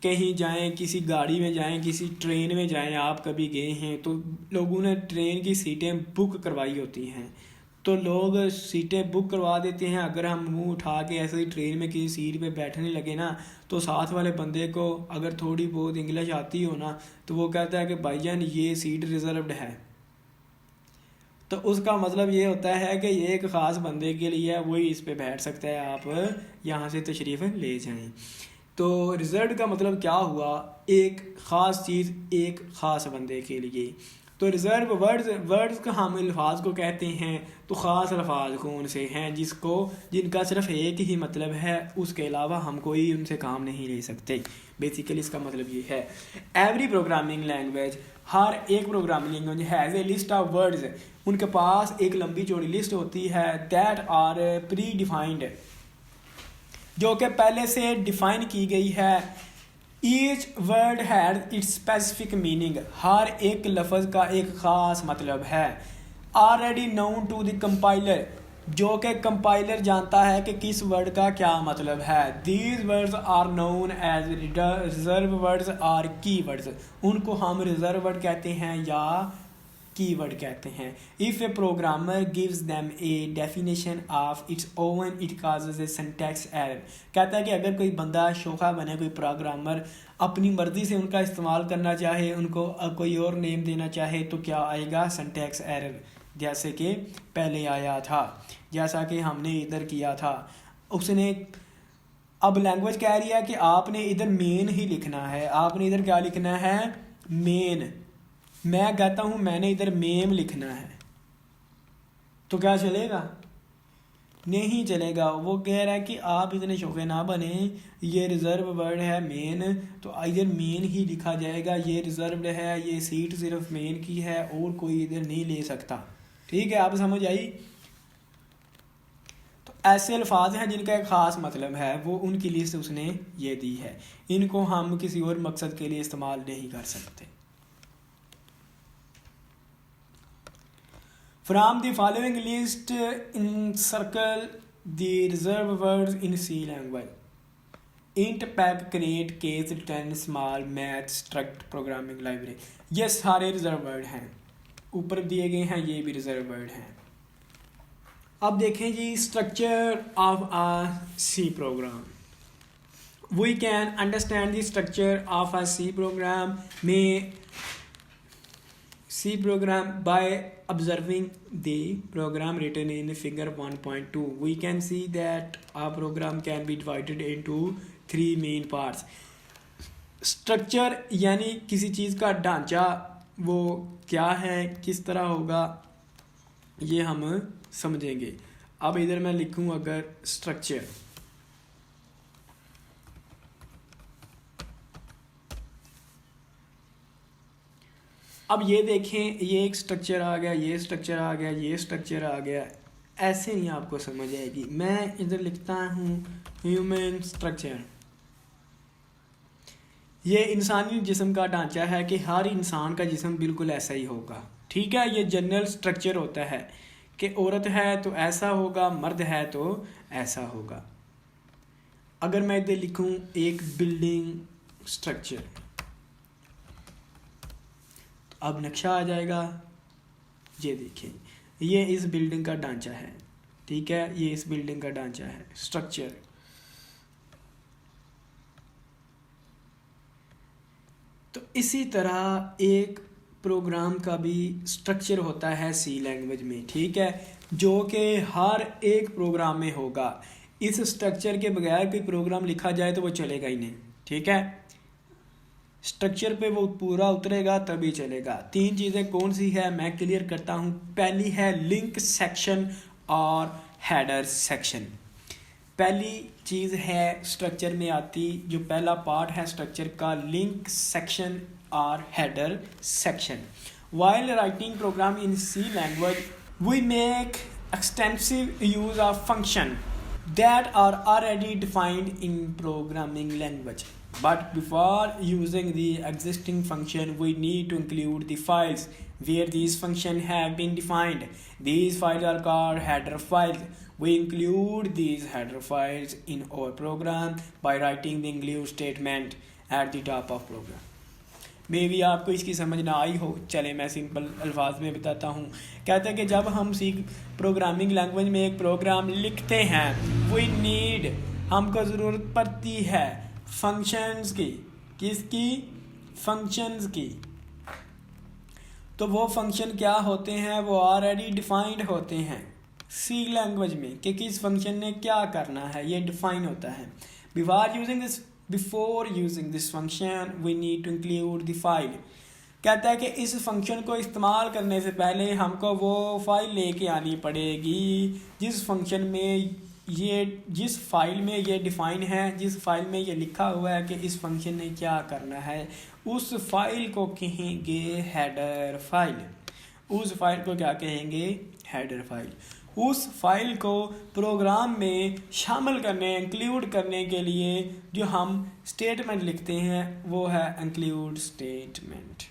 कहीं जाएं, किसी गाड़ी में जाएं, किसी ट्रेन में जाएं, आप कभी गए हैं तो लोगों ने ट्रेन की सीटें बुक करवाई होती हैं, तो लोग सीटें बुक करवा देते हैं। अगर हम मुंह उठा के ऐसे ही ट्रेन में किसी सीट पे बैठने लगे ना, तो साथ वाले बंदे को अगर थोड़ी बहुत इंग्लिश आती हो ना, तो वो कहता है कि भाईजान ये सीट रिजर्व्ड है। तो उसका मतलब ये होता है कि ये एक ख़ास बंदे के लिए है, वही इस पे बैठ सकता है, आप यहाँ से तशरीफ़ ले जाएं। तो रिजर्व्ड का मतलब क्या हुआ, एक ख़ास चीज़ एक ख़ास बंदे के लिए। तो रिज़र्व वर्ड्स का हम अल्फाज को कहते हैं। तो ख़ास अल्फाज कौन से हैं जिनका सिर्फ एक ही मतलब है, उसके अलावा हम कोई उनसे काम नहीं ले सकते। बेसिकली इसका मतलब ये है। एवरी प्रोग्रामिंग लैंग्वेज, हर एक programming language has A list of words, उनके पास एक लंबी चौड़ी लिस्ट होती है, दैट आर प्री डिफाइंड, जो कि पहले से डिफाइन की गई है। Each word has its specific meaning, हर एक लफ्ज़ का एक ख़ास मतलब है। Already known to the compiler, जो कि कंपाइलर जानता है कि किस वर्ड का क्या मतलब है। These words are known as reserve words are keywords, उनको हम रिजर्व वर्ड कहते हैं या कीवर्ड कहते हैं। If A programmer gives them a definition of its oven it causes A syntax error. कहता है कि अगर कोई बंदा शोखा बने, कोई प्रोग्रामर अपनी मर्ज़ी से उनका इस्तेमाल करना चाहे, उनको कोई और नेम देना चाहे, तो क्या आएगा, सिंटैक्स एरर, जैसे कि पहले आया था, जैसा कि हमने इधर किया था। उसने अब लैंग्वेज कह रही है कि आपने इधर मेन ही लिखना है, आपने इधर क्या लिखना है, मेन। मैं कहता हूँ मैंने इधर मेम लिखना है, तो क्या चलेगा, नहीं चलेगा। वो कह रहा है कि आप इतने शौके ना बने, ये रिज़र्व वर्ड है मेन, तो इधर मेन ही लिखा जाएगा। ये रिज़र्व्ड है, ये सीट सिर्फ मेन की है और कोई इधर नहीं ले सकता। ठीक है, आप समझ आई। तो ऐसे अल्फाज हैं जिनका एक ख़ास मतलब है, वो उनकी लिस्ट उसने ये दी है। इनको हम किसी और मकसद के लिए इस्तेमाल नहीं कर सकते। From the following list, encircle the reserved words in C language. Int, pack, create, case, return, small, math, struct, programming library. ये सारे रिजर्व वर्ड हैं, ऊपर दिए गए हैं, ये भी रिजर्व वर्ड हैं। अब देखें जी, structure of a C program. We can understand the structure of a C program by observing the program written in figure 1.2. We can see that a program can be divided into 3 main parts. Structure यानी किसी चीज़ का ढांचा, वो क्या है, किस तरह होगा, ये हम समझेंगे। अब इधर मैं लिखूं अगर स्ट्रक्चर, अब ये देखें, ये एक स्ट्रक्चर आ गया, ये स्ट्रक्चर आ गया, ये स्ट्रक्चर आ गया। ऐसे नहीं आपको समझ आएगी। मैं इधर लिखता हूँ ह्यूमन स्ट्रक्चर। ये इंसानी जिस्म का ढांचा है कि हर इंसान का जिस्म बिल्कुल ऐसा ही होगा। ठीक है, ये जनरल स्ट्रक्चर होता है कि औरत है तो ऐसा होगा, मर्द है तो ऐसा होगा। अगर मैं इधर लिखूँ एक बिल्डिंग स्ट्रक्चर, अब नक्शा आ जाएगा। ये देखिए, ये इस बिल्डिंग का ढांचा है। ठीक है, ये इस बिल्डिंग का ढांचा है, स्ट्रक्चर। तो इसी तरह एक प्रोग्राम का भी स्ट्रक्चर होता है सी लैंग्वेज में। ठीक है, जो कि हर एक प्रोग्राम में होगा। इस स्ट्रक्चर के बगैर कोई प्रोग्राम लिखा जाए तो वो चलेगा ही नहीं। ठीक है, स्ट्रक्चर पे वो पूरा उतरेगा तभी चलेगा। 3 चीज़ें कौन सी है मैं क्लियर करता हूँ। पहली है लिंक सेक्शन और हेडर सेक्शन। पहली चीज़ है स्ट्रक्चर में आती, जो पहला पार्ट है स्ट्रक्चर का, लिंक सेक्शन और header section. While writing program in C language we make extensive use of function that are already defined in programming language. But before using the existing function, we need to include the files where these functions have been defined. These files are called header files. We include these header files in our program by writing the include statement at the top of program. मे भी आपको इसकी समझ ना आई हो, चले मैं simple अल्फाज में बताता हूँ। कहते हैं कि जब हम प्रोग्रामिंग लैंग्वेज में एक प्रोग्राम लिखते हैं, वी नीड, हमको ज़रूरत पड़ती है फंक्शंस की। किसकी? फंक्शंस की। तो वो फंक्शन क्या होते हैं? वो ऑलरेडी डिफाइंड होते हैं सी लैंग्वेज में कि किस फंक्शन ने क्या करना है, ये डिफाइन होता है। Before using this function we need to include the file. कहता है कि इस फंक्शन को इस्तेमाल करने से पहले हमको वो फाइल लेके आनी पड़ेगी जिस फंक्शन में जिस फाइल में ये डिफाइन है, जिस फाइल में ये लिखा हुआ है कि इस फंक्शन ने क्या करना है। उस फाइल को कहेंगे हेडर फाइल। उस फाइल को क्या कहेंगे? Header file. उस फाइल को प्रोग्राम में शामिल करने, इंक्लूड करने के लिए जो हम स्टेटमेंट लिखते हैं वो है इंक्लूड स्टेटमेंट।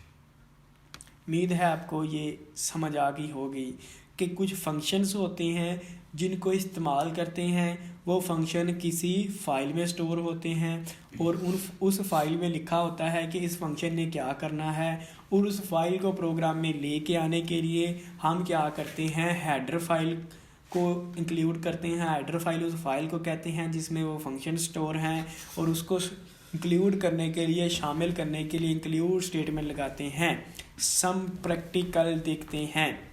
उम्मीद है आपको ये समझ आ गई होगी कि कुछ फंक्शंस होते हैं जिनको इस्तेमाल करते हैं, वो फंक्शन किसी फ़ाइल में स्टोर होते हैं और उस फाइल में लिखा होता है कि इस फंक्शन ने क्या करना है। और उस फाइल को प्रोग्राम में लेके आने के लिए हम क्या करते हैं? हेडर फाइल को इंक्लूड करते हैं। हेडर फाइल उस फाइल को कहते हैं जिसमें वो फंक्शन स्टोर हैं, और उसको इंक्लूड करने के लिए, शामिल करने के लिए इंक्लूड स्टेटमेंट लगाते हैं। सम प्रैक्टिकल देखते हैं।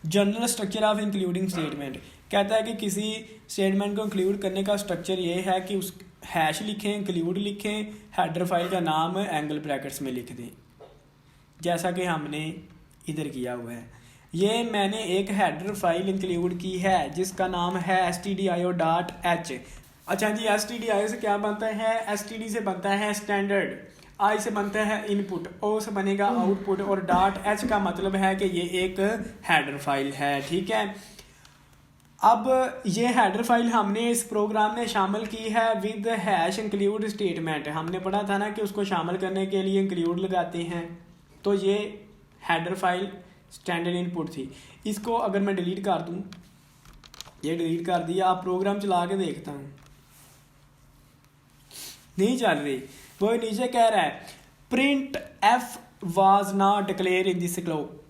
General structure of including statement कहता है कि किसी स्टेटमेंट को इंक्लूड करने का स्ट्रक्चर ये है कि उस हैश लिखें, इंक्लूड लिखें, हेडर फाइल का नाम एंगल ब्रैकेट्स में लिख दें, जैसा कि हमने इधर किया हुआ है। ये मैंने एक हेडर फाइल इंक्लूड की है जिसका नाम है stdio.h। अच्छा जी, stdio से क्या बनता है? std से बनता है स्टैंडर्ड, i से बनता है इनपुट, o से बनेगा आउटपुट, और .h का मतलब है कि ये एक हेडर फाइल है। ठीक है, अब ये हेडर फाइल हमने इस प्रोग्राम में शामिल की है विद हैश इंक्लूड स्टेटमेंट। हमने पढ़ा था ना कि उसको शामिल करने के लिए इंक्लूड लगाते हैं, तो ये हेडर फाइल स्टैंडर्ड इनपुट थी। इसको अगर मैं डिलीट कर दूं, ये डिलीट कर दिया, आप प्रोग्राम चला के देखता हूँ, नहीं चल रही। वो नीचे कह रहा है print F was not declare in this scope,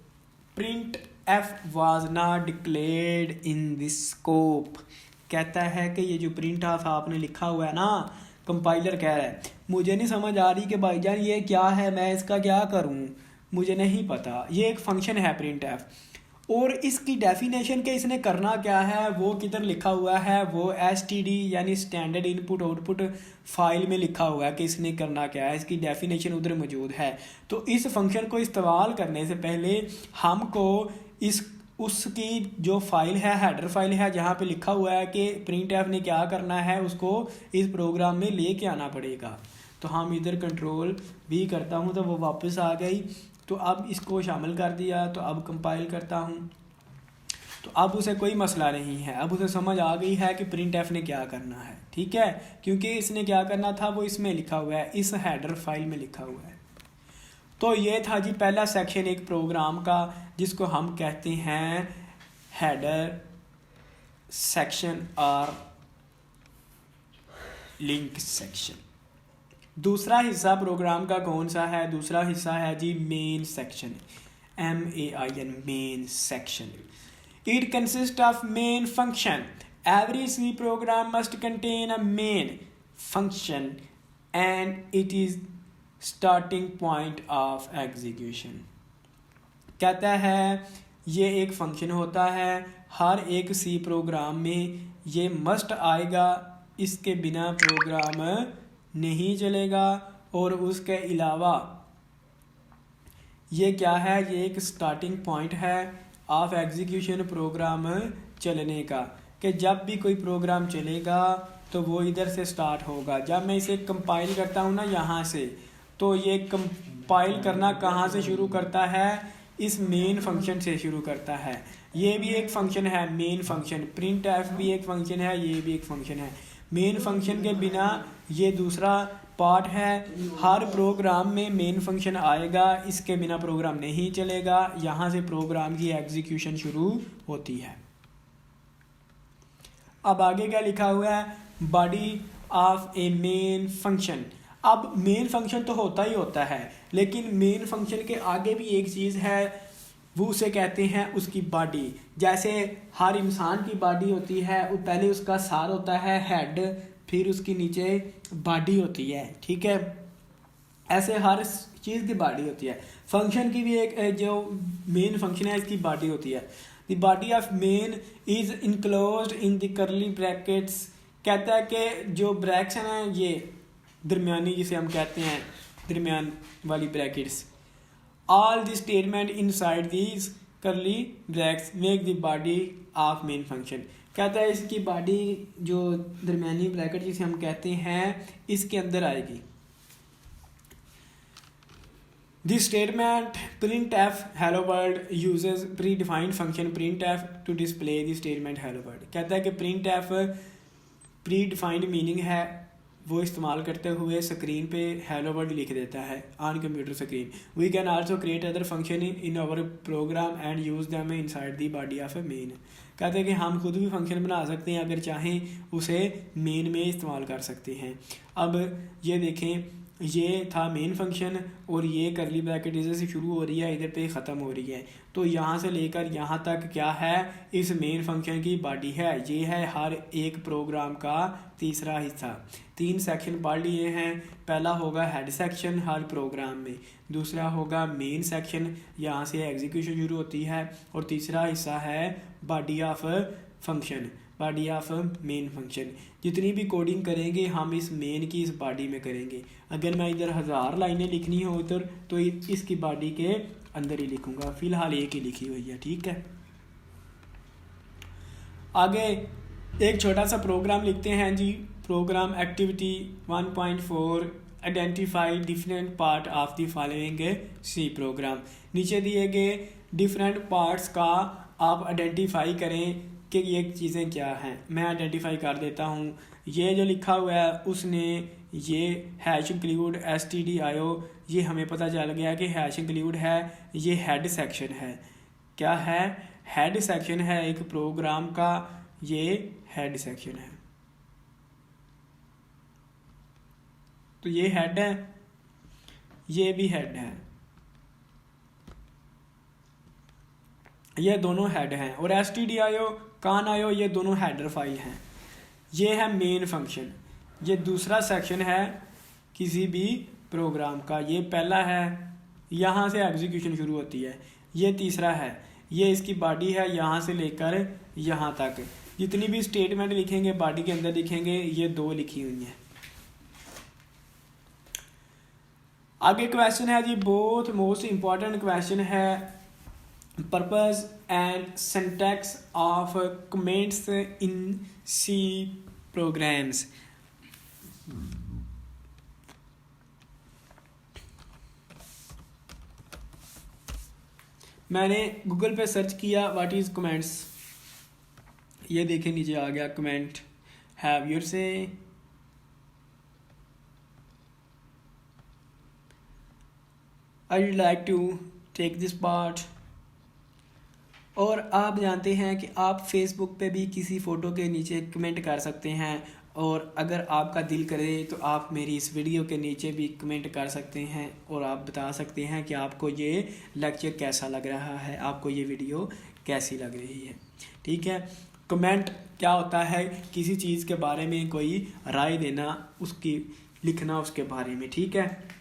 print F was not declared in this scope. कहता है कि ये जो प्रिंट ऑफ आपने लिखा हुआ है ना, कंपाइलर कह रहा है मुझे नहीं समझ आ रही कि भाईजान ये क्या है, मैं इसका क्या करूं, मुझे नहीं पता। ये एक फंक्शन है प्रिंट एफ, और इसकी डेफिनेशन के इसने करना क्या है वो किधर लिखा हुआ है, वो std यानी स्टैंडर्ड इनपुट आउटपुट फाइल में लिखा हुआ है कि इसने करना क्या है, इसकी डेफिनेशन उधर मौजूद है। तो इस फंक्शन को इस्तेमाल करने से पहले हमको इस उसकी जो फाइल है, हेडर फाइल है, जहाँ पे लिखा हुआ है कि प्रिंट एफ ने क्या करना है, उसको इस प्रोग्राम में लेके आना पड़ेगा। तो हम इधर कंट्रोल भी करता हूँ तो वो वापस आ गई। तो अब इसको शामिल कर दिया, तो अब कंपाइल करता हूँ, तो अब उसे कोई मसला नहीं है, अब उसे समझ आ गई है कि प्रिंट एफ ने क्या करना है। ठीक है, क्योंकि इसने क्या करना था वो इसमें लिखा हुआ है, इस हेडर फाइल में लिखा हुआ है। तो ये था जी पहला सेक्शन एक प्रोग्राम का, जिसको हम कहते हैं हेडर सेक्शन और लिंक सेक्शन। दूसरा हिस्सा प्रोग्राम का कौन सा है? दूसरा हिस्सा है जी main section, MAIN, main section. It consist of main function. Every C program must contain a main function and it is starting point of execution. कहता है ये एक फंक्शन होता है, हर एक सी प्रोग्राम में ये मस्ट आएगा, इसके बिना प्रोग्राम नहीं चलेगा। और उसके अलावा ये क्या है, ये एक स्टार्टिंग पॉइंट है ऑफ एग्जीक्यूशन प्रोग्राम चलने का, कि जब भी कोई प्रोग्राम चलेगा तो वो इधर से स्टार्ट होगा। जब मैं इसे कंपाइल करता हूँ ना यहाँ से, तो ये कंपाइल करना कहाँ से शुरू करता है? इस मेन फंक्शन से शुरू करता है। ये भी एक फंक्शन है मेन फंक्शन, प्रिंट एफ भी एक फंक्शन है, ये भी एक फंक्शन है। मेन फंक्शन के बिना ये दूसरा पार्ट है, हर प्रोग्राम में मेन फंक्शन आएगा, इसके बिना प्रोग्राम नहीं चलेगा। यहाँ से प्रोग्राम की एग्जीक्यूशन शुरू होती है। अब आगे क्या लिखा हुआ है? Body of a main function. अब मेन फंक्शन तो होता ही होता है, लेकिन मेन फंक्शन के आगे भी एक चीज़ है, वो उसे कहते हैं उसकी बॉडी। जैसे हर इंसान की बॉडी होती है, वो पहले उसका सार होता है हेड, फिर उसकी नीचे बॉडी होती है। ठीक है, ऐसे हर चीज़ की बॉडी होती है। फंक्शन की भी एक जो मेन फंक्शन है इसकी बॉडी होती है। The body of main is enclosed in the करली ब्रैकेट्स। कहता है कि जो ब्रैकेट्स हैं ना, ये दरमियानी जिसे हम कहते हैं दरमियान वाली brackets, all the statement inside these करली brackets make the body of main function. कहता है इसकी बॉडी जो दरमियानी ब्रैकेट जिसे हम कहते हैं इसके अंदर आएगी। This statement printf hello world uses predefined function printf to display the statement hello world। कहता है कि printf predefined meaning है, वो इस्तेमाल करते हुए स्क्रीन पे हेलो वर्ल्ड लिख देता है on computer screen. We can also create other function in our program and use them inside the body of a main. कहते हैं कि हम खुद भी फंक्शन बना सकते हैं, अगर चाहें उसे मेन में इस्तेमाल कर सकते हैं। अब ये देखें, ये था मेन फंक्शन और ये करली ब्रैकेट इधर से शुरू हो रही है, इधर पे ख़त्म हो रही है। तो यहाँ से लेकर यहाँ तक क्या है, इस मेन फंक्शन की बॉडी है। ये है हर एक प्रोग्राम का तीसरा हिस्सा। 3 सेक्शन पढ़ लिए हैं। पहला होगा हेड सेक्शन हर प्रोग्राम में, दूसरा होगा मेन सेक्शन, यहाँ से एग्जीक्यूशन शुरू होती है, और तीसरा हिस्सा है body of function. Body of main function. जितनी भी कोडिंग करेंगे हम इस मेन की इस बॉडी में करेंगे। अगर मैं इधर 1000 लाइनें लिखनी हो उधर तो इसकी बॉडी के अंदर ही लिखूंगा, फिलहाल एक ही लिखी हुई है, ठीक है। आगे एक छोटा सा प्रोग्राम लिखते हैं जी। Program activity 1.4 identify different part of the following C program. नीचे दिए गए डिफरेंट पार्ट्स का आप आइडेंटिफाई करें कि ये चीज़ें क्या हैं। मैं आइडेंटिफाई कर देता हूँ। ये जो लिखा हुआ है उसने ये हैश इंक्लूड stdio, ये हमें पता चल गया कि हैश इंक्लूड है, ये हेड सेक्शन है। क्या है? हेड सेक्शन है एक प्रोग्राम का, ये हेड सेक्शन है। तो ये हेड है, ये भी हेड है, ये दोनों हेड हैं। और stdio कान आयो, ये दोनों हेडर फाइल हैं। ये है मेन फंक्शन। ये दूसरा सेक्शन है किसी भी प्रोग्राम का। ये पहला है, यहाँ से एग्जीक्यूशन शुरू होती है। ये तीसरा है, ये इसकी बॉडी है, यहाँ से लेकर यहाँ तक जितनी भी स्टेटमेंट लिखेंगे बॉडी के अंदर लिखेंगे। ये 2 लिखी हुई हैं। आगे क्वेश्चन है जी, बहुत मोस्ट इम्पॉर्टेंट क्वेश्चन है। Purpose and syntax of comments in C programs. मैंने गूगल पे सर्च किया व्हाट इज कमेंट्स, ये देखें नीचे आ गया comment. Have your say I would like to take this part. और आप जानते हैं कि आप फेसबुक पे भी किसी फ़ोटो के नीचे कमेंट कर सकते हैं, और अगर आपका दिल करे तो आप मेरी इस वीडियो के नीचे भी कमेंट कर सकते हैं और आप बता सकते हैं कि आपको ये लेक्चर कैसा लग रहा है, आपको ये वीडियो कैसी लग रही है, ठीक है। कमेंट क्या होता है? किसी चीज़ के बारे में कोई राय देना, उसकी लिखना उसके बारे में, ठीक है।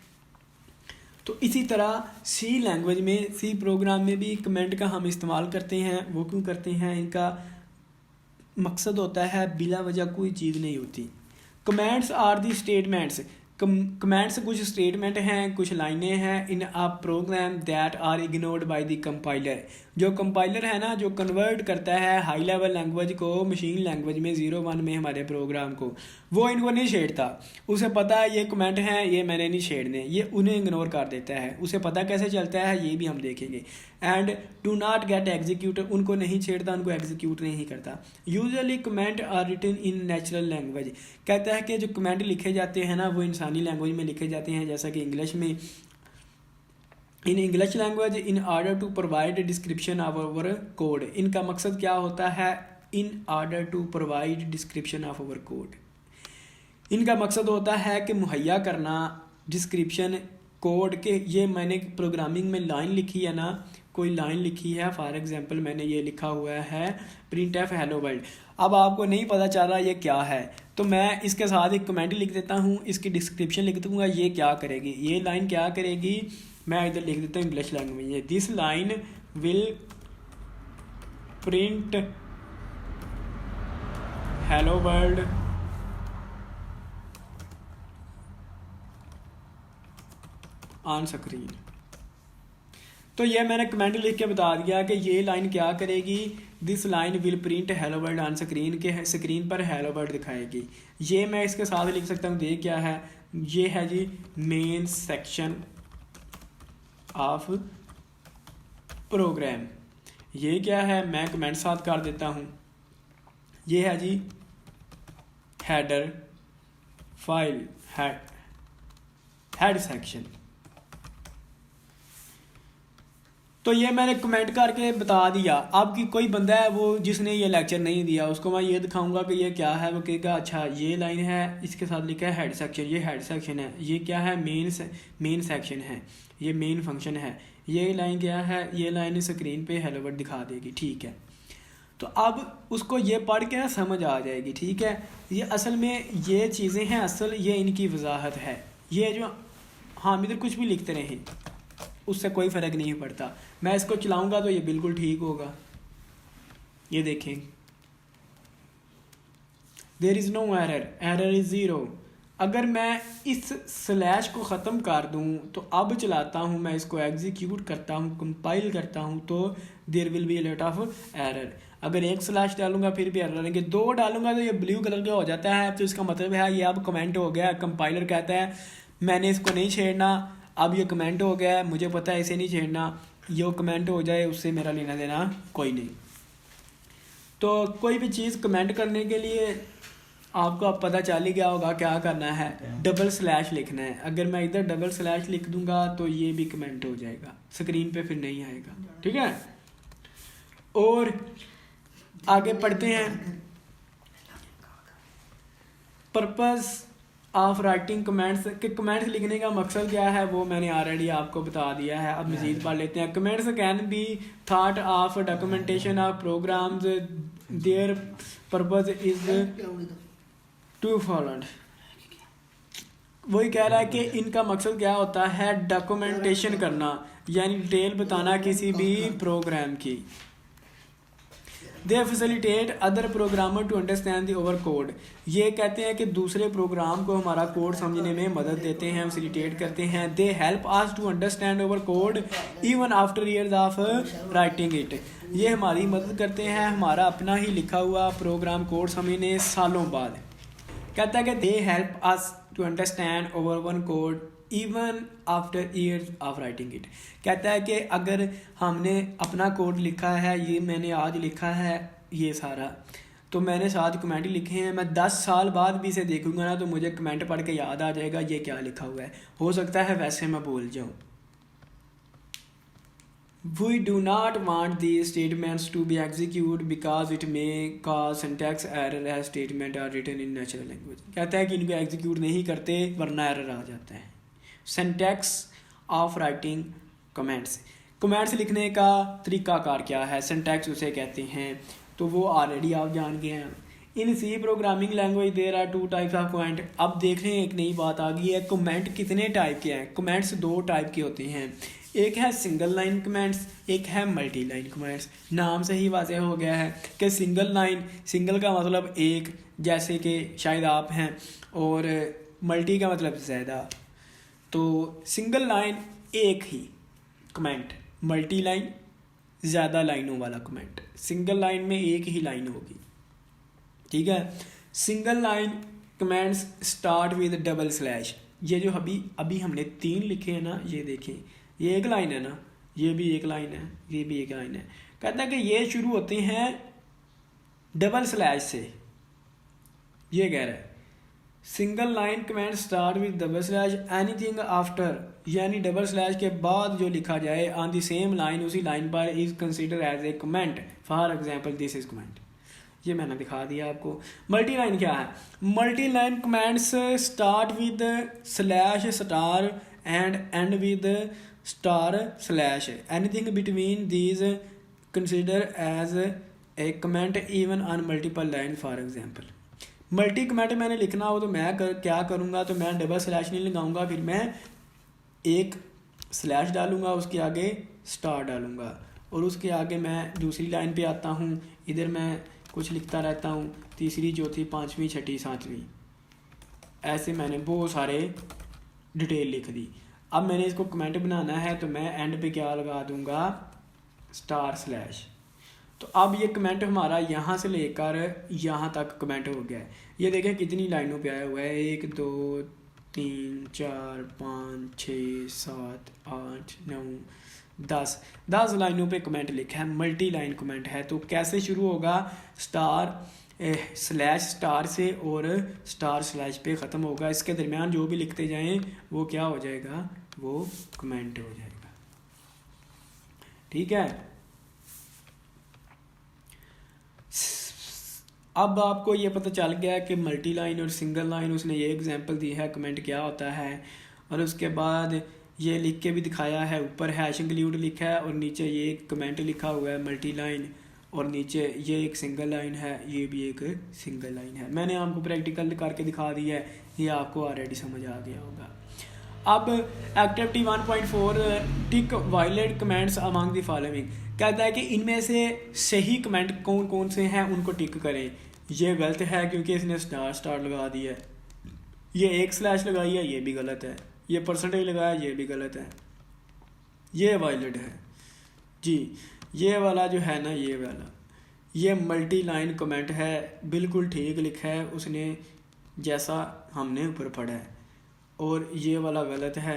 तो इसी तरह सी लैंग्वेज में, सी प्रोग्राम में भी कमेंट का हम इस्तेमाल करते हैं। वो क्यों करते हैं? इनका मकसद होता है बिला वजह कोई चीज़ नहीं होती। Comments are the statements. Comments कुछ स्टेटमेंट हैं, कुछ लाइनें हैं in a program that are ignored by the compiler. जो कंपाइलर है ना, जो कन्वर्ट करता है हाई लेवल लैंग्वेज को मशीन लैंग्वेज में 01 में हमारे प्रोग्राम को, वो इनको नहीं छेड़ता। उसे पता है ये कमेंट हैं, ये मैंने नहीं छेड़ने, ये उन्हें इग्नोर कर देता है। उसे पता कैसे चलता है ये भी हम देखेंगे। And do not get execute, उनको नहीं छेड़ता, उनको एग्जीक्यूट नहीं करता। Usually comment are written in natural language. कहता है कि जो कमेंट लिखे जाते हैं ना वो इंसानी लैंग्वेज में लिखे जाते हैं, जैसा कि इंग्लिश में। In English language in order to provide description of our code. इनका मकसद क्या होता है? In order to provide description of our code. इनका मकसद होता है कि मुहैया करना डिस्क्रिप्शन कोड के। ये मैंने प्रोग्रामिंग में लाइन लिखी है ना, कोई लाइन लिखी है, फॉर एग्जांपल मैंने ये लिखा हुआ है प्रिंट एफ हेलो वर्ल्ड। अब आपको नहीं पता चल रहा ये क्या है, तो मैं इसके साथ एक कमेंट लिख देता हूँ, इसकी डिस्क्रिप्शन लिख दूँगा ये क्या करेगी। ये लाइन क्या करेगी, मैं इधर लिख देता हूँ इंग्लिश लैंग्वेज में, this line will print hello world on screen. तो ये मैंने कमेंट लिख के बता दिया कि ये लाइन क्या करेगी, this line will print hello world on screen, के स्क्रीन पर हेलो वर्ल्ड दिखाएगी। ये मैं इसके साथ लिख सकता हूँ, ये क्या है, ये है जी मेन सेक्शन ऑफ प्रोग्राम। ये क्या है, मैं कमेंट साथ कर देता हूँ, ये है जी हेडर फाइल, हेड सेक्शन। तो ये मैंने कमेंट करके बता दिया। अब की कोई बंदा है वो जिसने ये लेक्चर नहीं दिया, उसको मैं ये दिखाऊंगा कि ये क्या है, वो कहेगा अच्छा ये लाइन है, इसके साथ लिखा है हेड सेक्शन, ये हेड सेक्शन है। ये क्या है, मेन सेक्शन है, ये मेन फंक्शन है। ये लाइन क्या है, ये लाइन स्क्रीन पे हेलो वर्ल्ड दिखा देगी, ठीक है। तो अब उसको ये पढ़ के ना समझ आ जाएगी, ठीक है। ये असल में ये चीज़ें हैं, असल ये इनकी वजाहत है। ये जो हम इधर कुछ भी लिखते रहें उससे कोई फ़र्क नहीं पड़ता। मैं इसको चलाऊंगा तो ये बिल्कुल ठीक होगा, ये देखें। There is no error is zero. अगर मैं इस स्लैश को ख़त्म कर दूं तो अब चलाता हूं, मैं इसको एग्जीक्यूट करता हूं, कंपाइल करता हूं, तो there will be a lot of error. अगर एक स्लैश डालूंगा फिर भी एरर आएंगे, दो डालूंगा तो ये ब्लू कलर का हो जाता है, तो इसका मतलब है ये अब कमेंट हो गया। कंपाइलर कहता है मैंने इसको नहीं छेड़ना, अब ये कमेंट हो गया है, मुझे पता है इसे नहीं छेड़ना, ये कमेंट हो जाए उससे मेरा लेना देना कोई नहीं। तो कोई भी चीज़ कमेंट करने के लिए आपको अब पता चल ही गया होगा क्या करना है, डबल स्लैश लिखना है। अगर मैं इधर डबल स्लैश लिख दूंगा तो ये भी कमेंट हो जाएगा, स्क्रीन पे फिर नहीं आएगा, ठीक है। और आगे पढ़ते हैं, पर्पस ऑफ राइटिंग कमेंट्स, कि कमेंट्स लिखने का मकसद क्या है वो मैंने ऑलरेडी आपको बता दिया है। अब मज़ीद पढ़ लेते हैं। Comments can be thought of documentation of programs, their purpose is to followed. वही कह रहा है कि इनका मकसद क्या होता है, डॉक्यूमेंटेशन करना, यानी डिटेल बताना किसी भी प्रोग्राम की। They facilitate other programmer to understand the over code. ये कहते हैं कि दूसरे प्रोग्राम को हमारा कोड समझने में मदद देते हैं, फैसिलिटेट करते हैं। They help us to understand over code even after years of writing it. ये हमारी मदद करते हैं हमारा अपना ही लिखा हुआ प्रोग्राम कोड समझने सालों बाद। कहता है कि they help us to understand over one code even after years of writing it. कहता है कि अगर हमने अपना कोड लिखा है, ये मैंने आज लिखा है ये सारा, तो मैंने 7 कमेंट लिखे हैं, मैं 10 साल बाद भी इसे देखूंगा ना तो मुझे कमेंट पढ़ के याद आ जाएगा ये क्या लिखा हुआ है। हो सकता है वैसे मैं भूल जाऊँ। We do not want these statements to be executed because it may cause syntax error as statement are written in natural language। कहता है कि इनको एग्जीक्यूट नहीं करते वरना एरर आ जाता है। Syntax of writing comments, comments लिखने का तरीकाकार क्या है, सिंटैक्स उसे कहते हैं, तो वो ऑलरेडी आप जान गए हैं। In C programming language there are 2 types of comment. अब देख रहे हैं एक नई बात आ गई है, कमेंट कितने टाइप के हैं। कमेंट्स 2 टाइप के होते हैं, एक है सिंगल लाइन कमेंट्स, एक है मल्टी लाइन कमेंट्स। नाम से ही वाज़ेह हो गया है कि सिंगल लाइन, सिंगल का मतलब एक, जैसे कि शायद आप हैं, और मल्टी का मतलब ज़्यादा। तो सिंगल लाइन एक ही कमेंट, मल्टी लाइन ज़्यादा लाइनों वाला कमेंट। सिंगल लाइन में एक ही लाइन होगी, ठीक है। Single line comments start with double slash. ये जो अभी हमने 3 लिखे हैं ना, ये देखें, ये एक लाइन है ना, ये भी एक लाइन है, ये भी एक लाइन है। कहता है कि ये शुरू होते हैं डबल स्लैश से। ये कह रहा है single line comment start with double slash anything after, यानी डबल स्लैश के बाद जो लिखा जाए ऑन द सेम लाइन, उसी लाइन पर is consider as a comment. For example this is comment. ये मैंने दिखा दिया आपको। मल्टी लाइन क्या है, multi line comments start with slash star and end with star slash. Anything between these consider as a comment even on multiple line. For example multi comment मैंने लिखना हो तो मैं क्या करूँगा, तो मैं डबल स्लैश नहीं लगाऊंगा, फिर मैं एक स्लैश डालूंगा, उसके आगे स्टार डालूंगा, और उसके आगे मैं दूसरी लाइन पे आता हूँ, इधर मैं कुछ लिखता रहता हूँ, तीसरी, चौथी, 5वीं, 6ठी, 7वीं, ऐसे मैंने बहुत सारे डिटेल लिख दी। अब मैंने इसको कमेंट बनाना है तो मैं एंड पे क्या लगा दूंगा, स्टार स्लैश। तो अब ये कमेंट हमारा यहाँ से लेकर यहाँ तक कमेंट हो गया है। ये देखें कितनी लाइनों पे आया हुआ है, 1 2 3 4 5 6 7 8 9 10 लाइनों पे कमेंट लिखा है, मल्टी लाइन कमेंट है। तो कैसे शुरू होगा, स्टार स्लैश स्टार से और स्टार स्लैश पे ख़त्म होगा। इसके दरमियान जो भी लिखते जाएं वो क्या हो जाएगा, वो कमेंट हो जाएगा, ठीक है। अब आपको ये पता चल गया कि मल्टी लाइन और सिंगल लाइन, उसने ये एग्जांपल दी है कमेंट क्या होता है, और उसके बाद ये लिख के भी दिखाया है। ऊपर हैश इंक्लूड लिखा है और नीचे ये कमेंट लिखा हुआ है मल्टी लाइन, और नीचे ये एक सिंगल लाइन है, ये भी एक सिंगल लाइन है। मैंने आपको प्रैक्टिकल करके दिखा दिया है, ये आपको ऑलरेडी समझ आ गया होगा। अब activity 1.4 tick violate comments among the following. कहता है कि इनमें से सही कमेंट कौन कौन से हैं उनको टिक करें। ये गलत है क्योंकि इसने स्टार स्टार लगा दिया है। ये एक स्लैश लगाई है, ये भी गलत है। ये परसेंटेज लगाया, ये भी गलत है। ये वायलेट है जी। ये वाला जो है ना, ये वाला, ये मल्टी लाइन कमेंट है, बिल्कुल ठीक लिखा है उसने जैसा हमने ऊपर पढ़ा है। और ये वाला गलत है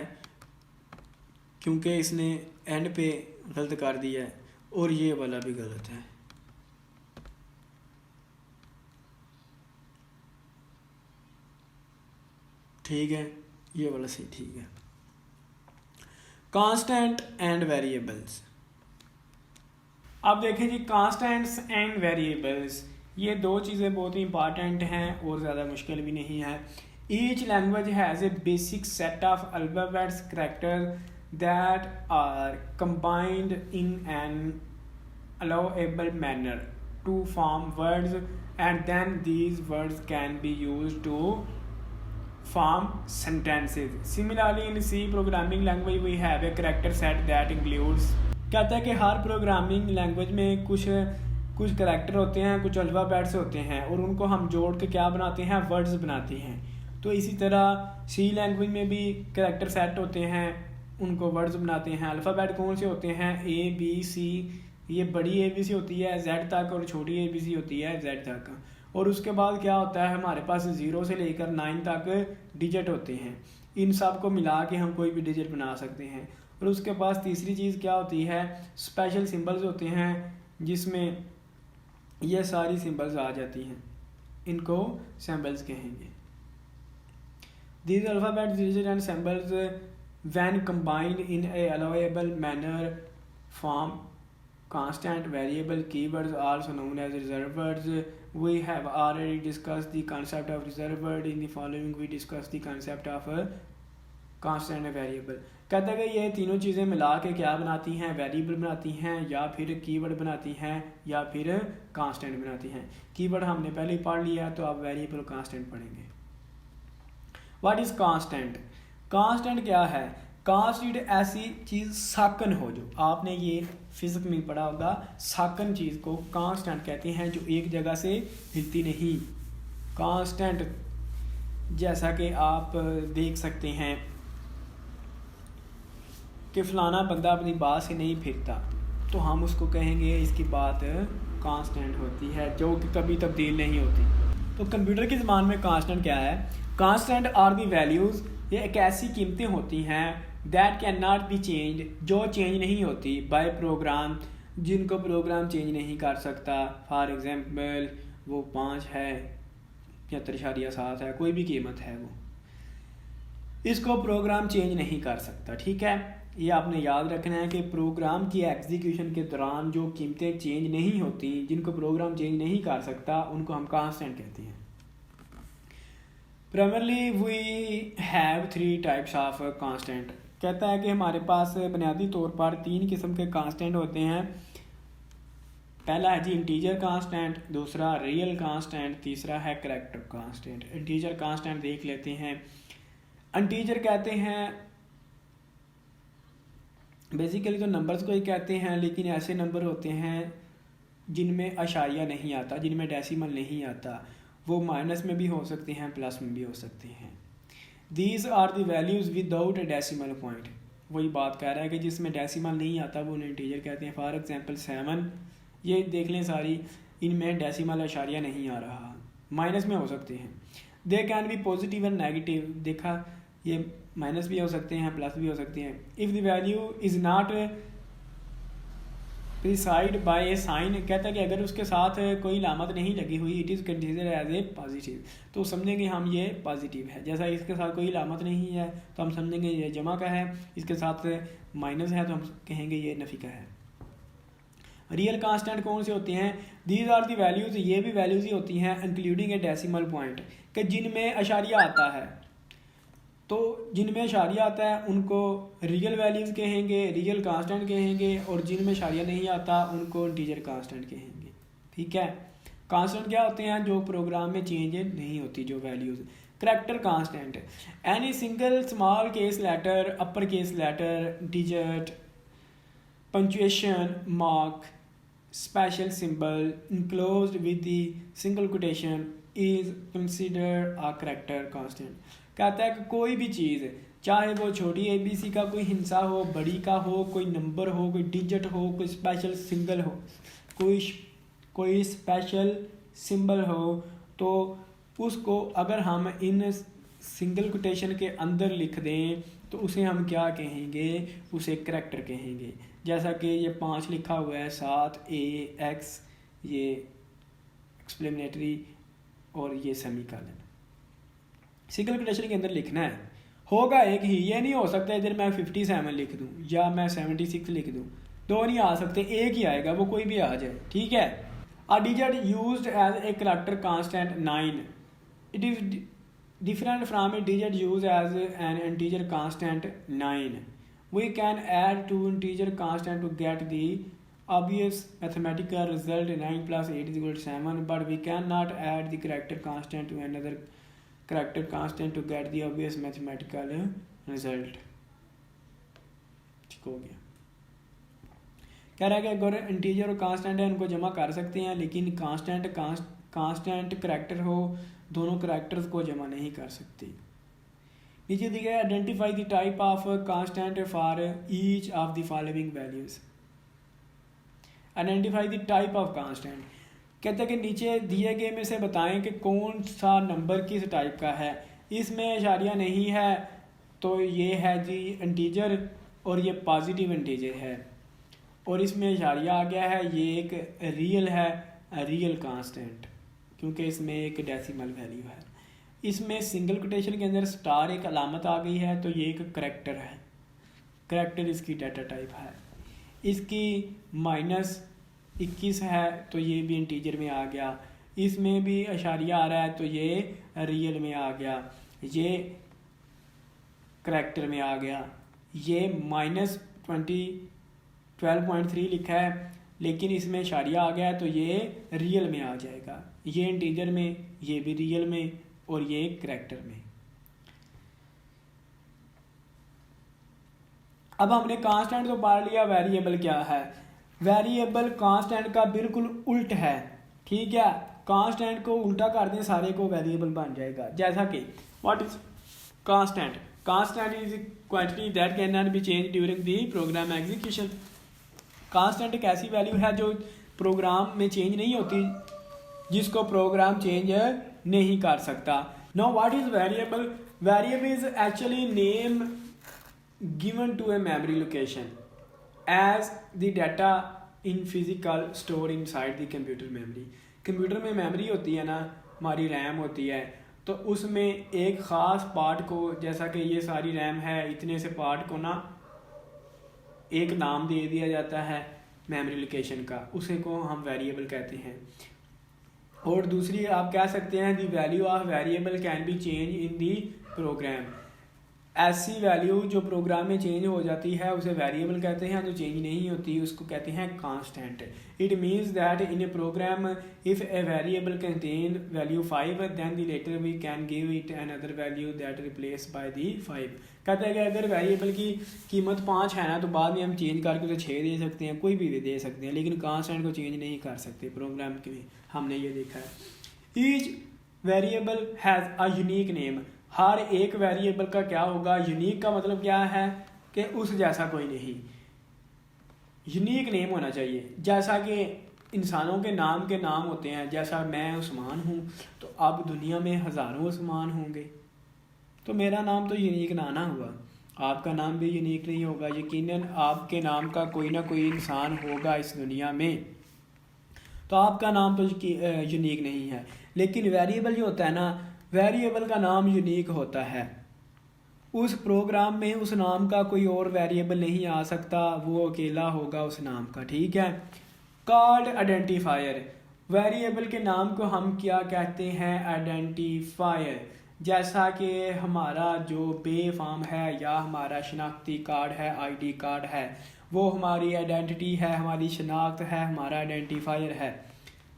क्योंकि इसने एंड पे गलत कर दिया है। और ये वाला भी गलत है। ठीक है, ये वाला सही ठीक है। Constant and variables. अब देखें जी, कांस्टेंट्स एंड वेरिएबल्स, ये दो चीज़ें बहुत ही इंपॉर्टेंट हैं और ज़्यादा मुश्किल भी नहीं है। Each language has a basic set of alphabets character that are combined in an allowable manner to form words, and then these words can be used to form sentences. Similarly, in C programming language we have a character set that includes, कहता है कि हर programming language में कुछ character होते हैं, कुछ alphabets होते हैं और उनको हम जोड़ के क्या बनाते हैं, वर्ड्स बनाते हैं। तो इसी तरह सी लैंग्वेज में भी करैक्टर सेट होते हैं, उनको वर्ड्स बनाते हैं। अल्फ़ाबेट कौन से होते हैं, ए बी सी, ये बड़ी ए बी सी होती है जेड तक और छोटी ए बी सी होती है जेड तक। और उसके बाद क्या होता है, हमारे पास 0 से लेकर 9 तक डिजिट होते हैं। इन सब को मिला के हम कोई भी डिजिट बना सकते हैं। और उसके पास तीसरी चीज़ क्या होती है, स्पेशल सिंबल्स होते हैं जिसमें ये सारी सिंबल्स आ जाती हैं, इनको सिंबल्स कहेंगे। These alphabets, digits and symbols when combined in a allowable manner form constant variable keywords, also known as reserved words. We have already discussed the concept of reserved word. In the following we discuss the concept of constant variable. कहता है कि ये तीनों चीज़ें मिला के क्या बनाती हैं, वेरिएबल बनाती हैं या फिर कीवर्ड बनाती हैं या फिर कांस्टेंट बनाती हैं। कीवर्ड हमने पहले ही पढ़ लिया, तो आप वेरिएबल कांस्टेंट पढ़ेंगे। What is constant? कांस्टेंट क्या है? कांस्टेंट ऐसी चीज़ साकन हो, जो आपने ये फिजिक्स में पढ़ा होगा, साकन चीज़ को कांस्टेंट कहते हैं, जो एक जगह से हिलती नहीं। कांस्टेंट जैसा कि आप देख सकते हैं कि फ़लाना बंदा अपनी बात से नहीं फिरता, तो हम उसको कहेंगे इसकी बात कांस्टेंट होती है, जो कि कभी तब्दील नहीं होती। तो कंप्यूटर की ज़बान में कांस्टेंट क्या है? कांस्टेंट आर दी वैल्यूज़, ये एक ऐसी कीमतें होती हैं that can not B change, जो चेंज नहीं होती बाय प्रोग्राम, जिनको प्रोग्राम चेंज नहीं कर सकता। फॉर एग्जांपल वो 5 है या 3.7 है, कोई भी कीमत है, वो इसको प्रोग्राम चेंज नहीं कर सकता। ठीक है, ये आपने याद रखना है कि प्रोग्राम की एग्जीक्यूशन के दौरान जो कीमतें चेंज नहीं होती, जिनको प्रोग्राम चेंज नहीं कर सकता, उनको हम कांस्टेंट कहते हैं। Primarily we have 3 types of constant. कहता है कि हमारे पास बुनियादी तौर पर 3 किस्म के कांस्टेंट होते हैं। पहला है जी इंटीजर कांस्टेंट, दूसरा रियल कांस्टेंट, तीसरा है करैक्टर कांस्टेंट। इंटीजर कांस्टेंट देख लेते हैं। इंटीजर कहते हैं बेसिकली तो नंबर्स को ही कहते हैं, लेकिन ऐसे नंबर होते हैं जिनमें अशारिया नहीं आता, जिनमें डेसिमल नहीं आता। वो माइनस में भी हो सकते हैं, प्लस में भी हो सकते हैं। These are the values without a decimal point. वही बात कह रहा है कि जिसमें डेसिमल नहीं आता वो इंटीजर कहते हैं। फॉर एग्जांपल 7, ये देख लें सारी, इनमें डेसिमल अशारिया नहीं आ रहा, माइनस में हो सकते हैं। They can be positive and negative, देखा ये माइनस भी हो सकते हैं, प्लस भी हो सकते हैं। If the value is not preceded by a sign, कहता है कि अगर उसके साथ कोई लामत नहीं लगी हुई, it is consider as a positive, तो समझेंगे हम ये पॉजिटिव है। जैसा इसके साथ कोई लामत नहीं है तो हम समझेंगे ये जमा का है, इसके साथ माइनस है तो हम कहेंगे ये नफ़ी का है। रियल कांस्टेंट कौन से होते हैं? दीज आर दी वैल्यूज़, ये भी वैल्यूज़ ही होती हैं इंक्लूडिंग ए डेसिमल पॉइंट, कि जिनमें अशारिया आता है। तो जिनमें अशारिया आता है उनको रियल वैल्यूज़ कहेंगे, रियल कांस्टेंट कहेंगे, और जिनमें अशारिया नहीं आता उनको इंटीजर कांस्टेंट कहेंगे। ठीक है, कांस्टेंट क्या होते हैं? जो प्रोग्राम में चेंज नहीं होती, जो values. Character constant, any single small case letter, upper case letter, digit, punctuation mark, special symbol enclosed with the single quotation is considered a character constant। कहता है कि कोई भी चीज़ चाहे वो छोटी ABC का कोई हिस्सा हो, बड़ी का हो, कोई नंबर हो, कोई डिजिट हो, कोई स्पेशल सिंगल हो, कोई स्पेशल सिंबल हो, तो उसको अगर हम इन सिंगल कोटेशन के अंदर लिख दें तो उसे हम क्या कहेंगे, उसे करैक्टर कहेंगे। जैसा कि ये 5 लिखा हुआ है, 7 AX, ये एक्सप्लेनेटरी और ये सेमीकोलन। सिंगल कोटेशन के अंदर लिखना है, होगा एक ही, ये नहीं हो सकता इधर मैं 57 लिख दूँ या मैं 76 लिख दूँ, 2 नहीं आ सकते, एक ही आएगा, वो कोई भी आ जाए, ठीक है। A digit used as a character constant 9, it is different from a digit used as an integer constant 9. We can add two integer constant to get the obvious mathematical result 9 plus 8 is equal to 7, but we cannot add the character constant to another character constant to get the obvious mathematical result। ठीक हो गया। कह रहा है कि अगर integer और constant है उनको जमा कर सकते हैं, लेकिन कांस्टेंट करैक्टर हो, दोनों करैक्टर्स को जमा नहीं कर सकते। नीचे दिया गया identify the type of constant for each of the following values. Identify the type of constant, कहते हैं कि नीचे दिए गए में से बताएं कि कौन सा नंबर किस टाइप का है। इसमें इशारिया नहीं है तो ये है जी इंटीजर और ये पॉजिटिव इंटीजर है, और इसमें इशारिया आ गया है, ये एक रियल है, रियल कांस्टेंट, क्योंकि इसमें एक डेसिमल वैल्यू है। इसमें सिंगल कोटेशन के अंदर स्टार एक अलामत आ गई है, तो ये एक करैक्टर है, करैक्टर इसकी डाटा टाइप है। इसकी -21 है तो ये भी इंटीजर में आ गया, इसमें भी इशारिया आ रहा है तो ये रियल में आ गया, ये करैक्टर में आ गया। ये -12.3 लिखा है लेकिन इसमें इशारिया आ गया है तो ये रियल में आ जाएगा, ये इंटीजर में, ये भी रियल में और ये करैक्टर में। अब हमने कांस्टेंट तो पढ़ लिया, वेरिएबल क्या है। वेरिएबल कांस्टेंट का बिल्कुल उल्ट है, ठीक है। कांस्टेंट को उल्टा कर दें सारे को वेरिएबल बन जाएगा। जैसा कि what is constant, constant is quantity that can not B change during the program execution. Constant एक ऐसी वैल्यू है जो प्रोग्राम में चेंज नहीं होती, जिसको प्रोग्राम चेंज नहीं कर सकता। Now what is variable, variable is actually name given to a memory location as the data in physical store inside the computer memory. Computer में मेमोरी होती है ना, हमारी रैम होती है, तो उसमें एक ख़ास पार्ट को, जैसा कि ये सारी रैम है, इतने से पार्ट को ना एक नाम दे दिया जाता है मेमोरी लोकेशन का, उसे को हम वेरिएबल कहते हैं। और दूसरी आप कह सकते हैं the value of variable can be change in the program. ऐसी वैल्यू जो प्रोग्राम में चेंज हो जाती है उसे वेरिएबल कहते हैं, जो चेंज नहीं होती उसको कहते हैं constant. It means that in a program if a variable contain value 5 then the later we can give it another value that replace by the 5। कहते हैं कि अगर वेरिएबल की कीमत 5 है ना तो बाद में हम चेंज करके उसे 6 दे सकते हैं, कोई भी दे सकते हैं, लेकिन कांस्टेंट को चेंज नहीं कर सकते प्रोग्राम के में, हमने ये देखा है। Each variable has a unique name, हर एक वेरिएबल का क्या होगा, यूनिक का मतलब क्या है कि उस जैसा कोई नहीं, यूनिक नेम होना चाहिए। जैसा कि इंसानों के नाम होते हैं, जैसा मैं उस्मान हूँ तो अब दुनिया में हज़ारों उस्मान होंगे, तो मेरा नाम तो यूनिक ना हुआ, आपका नाम भी यूनिक नहीं होगा। यकीनन आपके नाम का कोई ना कोई इंसान होगा इस दुनिया में, तो आपका नाम तो यूनिक नहीं है। लेकिन वेरिएबल जो होता है ना, वेरिएबल का नाम यूनिक होता है, उस प्रोग्राम में उस नाम का कोई और वेरिएबल नहीं आ सकता, वो अकेला होगा उस नाम का, ठीक है। कॉल्ड आइडेंटिफायर, वेरिएबल के नाम को हम क्या कहते हैं, आइडेंटिफायर। जैसा कि हमारा जो पे फॉर्म है या हमारा शनाख्ती कार्ड है, आईडी कार्ड है, वो हमारी आइडेंटिटी है, हमारी शनाख्त है, हमारा आइडेंटिफायर है।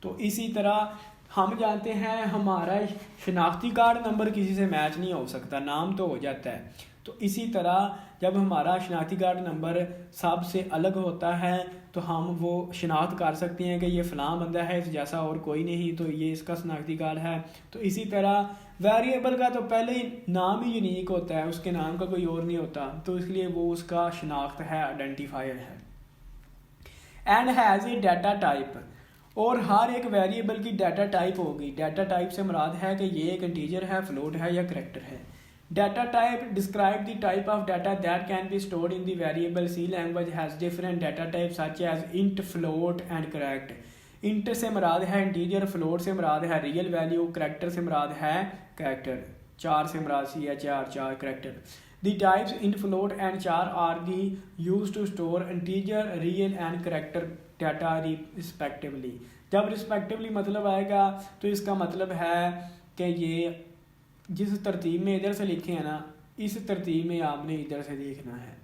तो इसी तरह हम जानते हैं हमारा शनाख्ती कार्ड नंबर किसी से मैच नहीं हो सकता, नाम तो हो जाता है, तो इसी तरह जब हमारा शनाख्ती कार्ड नंबर सबसे अलग होता है तो हम वो शनाख्त कर सकते हैं कि ये फ़लाँ बंदा है, इस जैसा और कोई नहीं, तो ये इसका शनाख्ती कार्ड है। तो इसी तरह वेरिएबल का तो पहले ही नाम ही यूनिक होता है, उसके नाम का कोई और नहीं होता, तो इसलिए वो उसका शनाख्त है, आइडेंटिफायर है। And has a data type, और हर एक वेरिएबल की डाटा टाइप होगी। डाटा टाइप से मुराद है कि ये एक इंटीजर है, फ्लोट है या करैक्टर है। Data type describe the type of data that can be stored in the variable. C language has different data type such as int, float and character. Int से मुराद है इंटीजर, फ्लोट से मुराद है real value, character से मुराद है character, चार से मुराद सी है चार character. The types int, float and char are the used to store integer, real and character data respectively। जब respectively मतलब आएगा तो इसका मतलब है कि ये जिस तरतीब में इधर से लिखे हैं ना, इस तरतीब में आपने इधर से देखना है।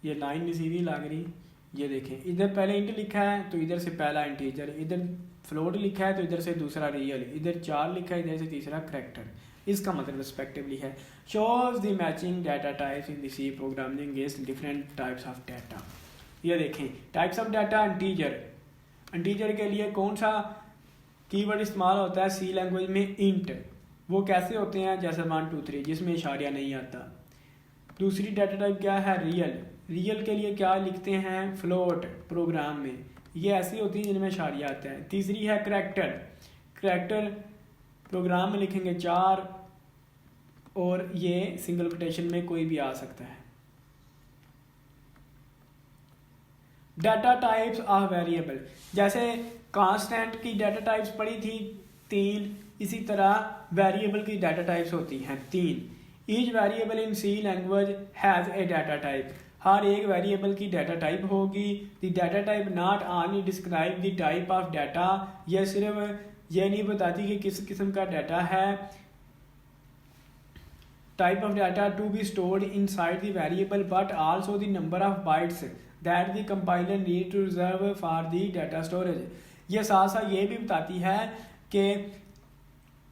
ये लाइन नहीं सीधी लग रही, ये देखें, इधर पहले इंट लिखा है तो इधर से पहला इंटीजर, इधर फ्लोट लिखा है तो इधर से दूसरा रियल, इधर चार लिखा है इधर से तीसरा करैक्टर, इसका मतलब रिस्पेक्टिवली है। Shows the matching data types in the C programming against different types of data. ये देखें टाइप्स ऑफ डाटा, इंटीजर के लिए कौन सा कीवर्ड इस्तेमाल होता है सी लैंग्वेज में? इंट। वो कैसे होते हैं? जैसे 1 2 3 जिसमें इशारिया नहीं आता। दूसरी डाटा टाइप क्या है? रियल के लिए क्या लिखते हैं? फ्लोट प्रोग्राम में, ये ऐसी होती है जिनमें इशारिया आता है। तीसरी है करैक्टर प्रोग्राम में लिखेंगे 4 और ये सिंगल कोटेशन में कोई भी आ सकता है। डाटा टाइप्स ऑफ वेरिएबल, जैसे कांस्टेंट की डाटा टाइप्स पढ़ी थी 3, इसी तरह वेरिएबल की डाटा टाइप्स होती हैं 3। Each variable in C language has a data type, हर एक वेरिएबल की डाटा टाइप होगी। The data type not only describe the type of data, यह सिर्फ ये नहीं बताती कि किस किस्म का डाटा है, type of data to be stored inside the variable, but also the number of bytes that the compiler need to reserve for the data storage. ये साथ साथ ये भी बताती है कि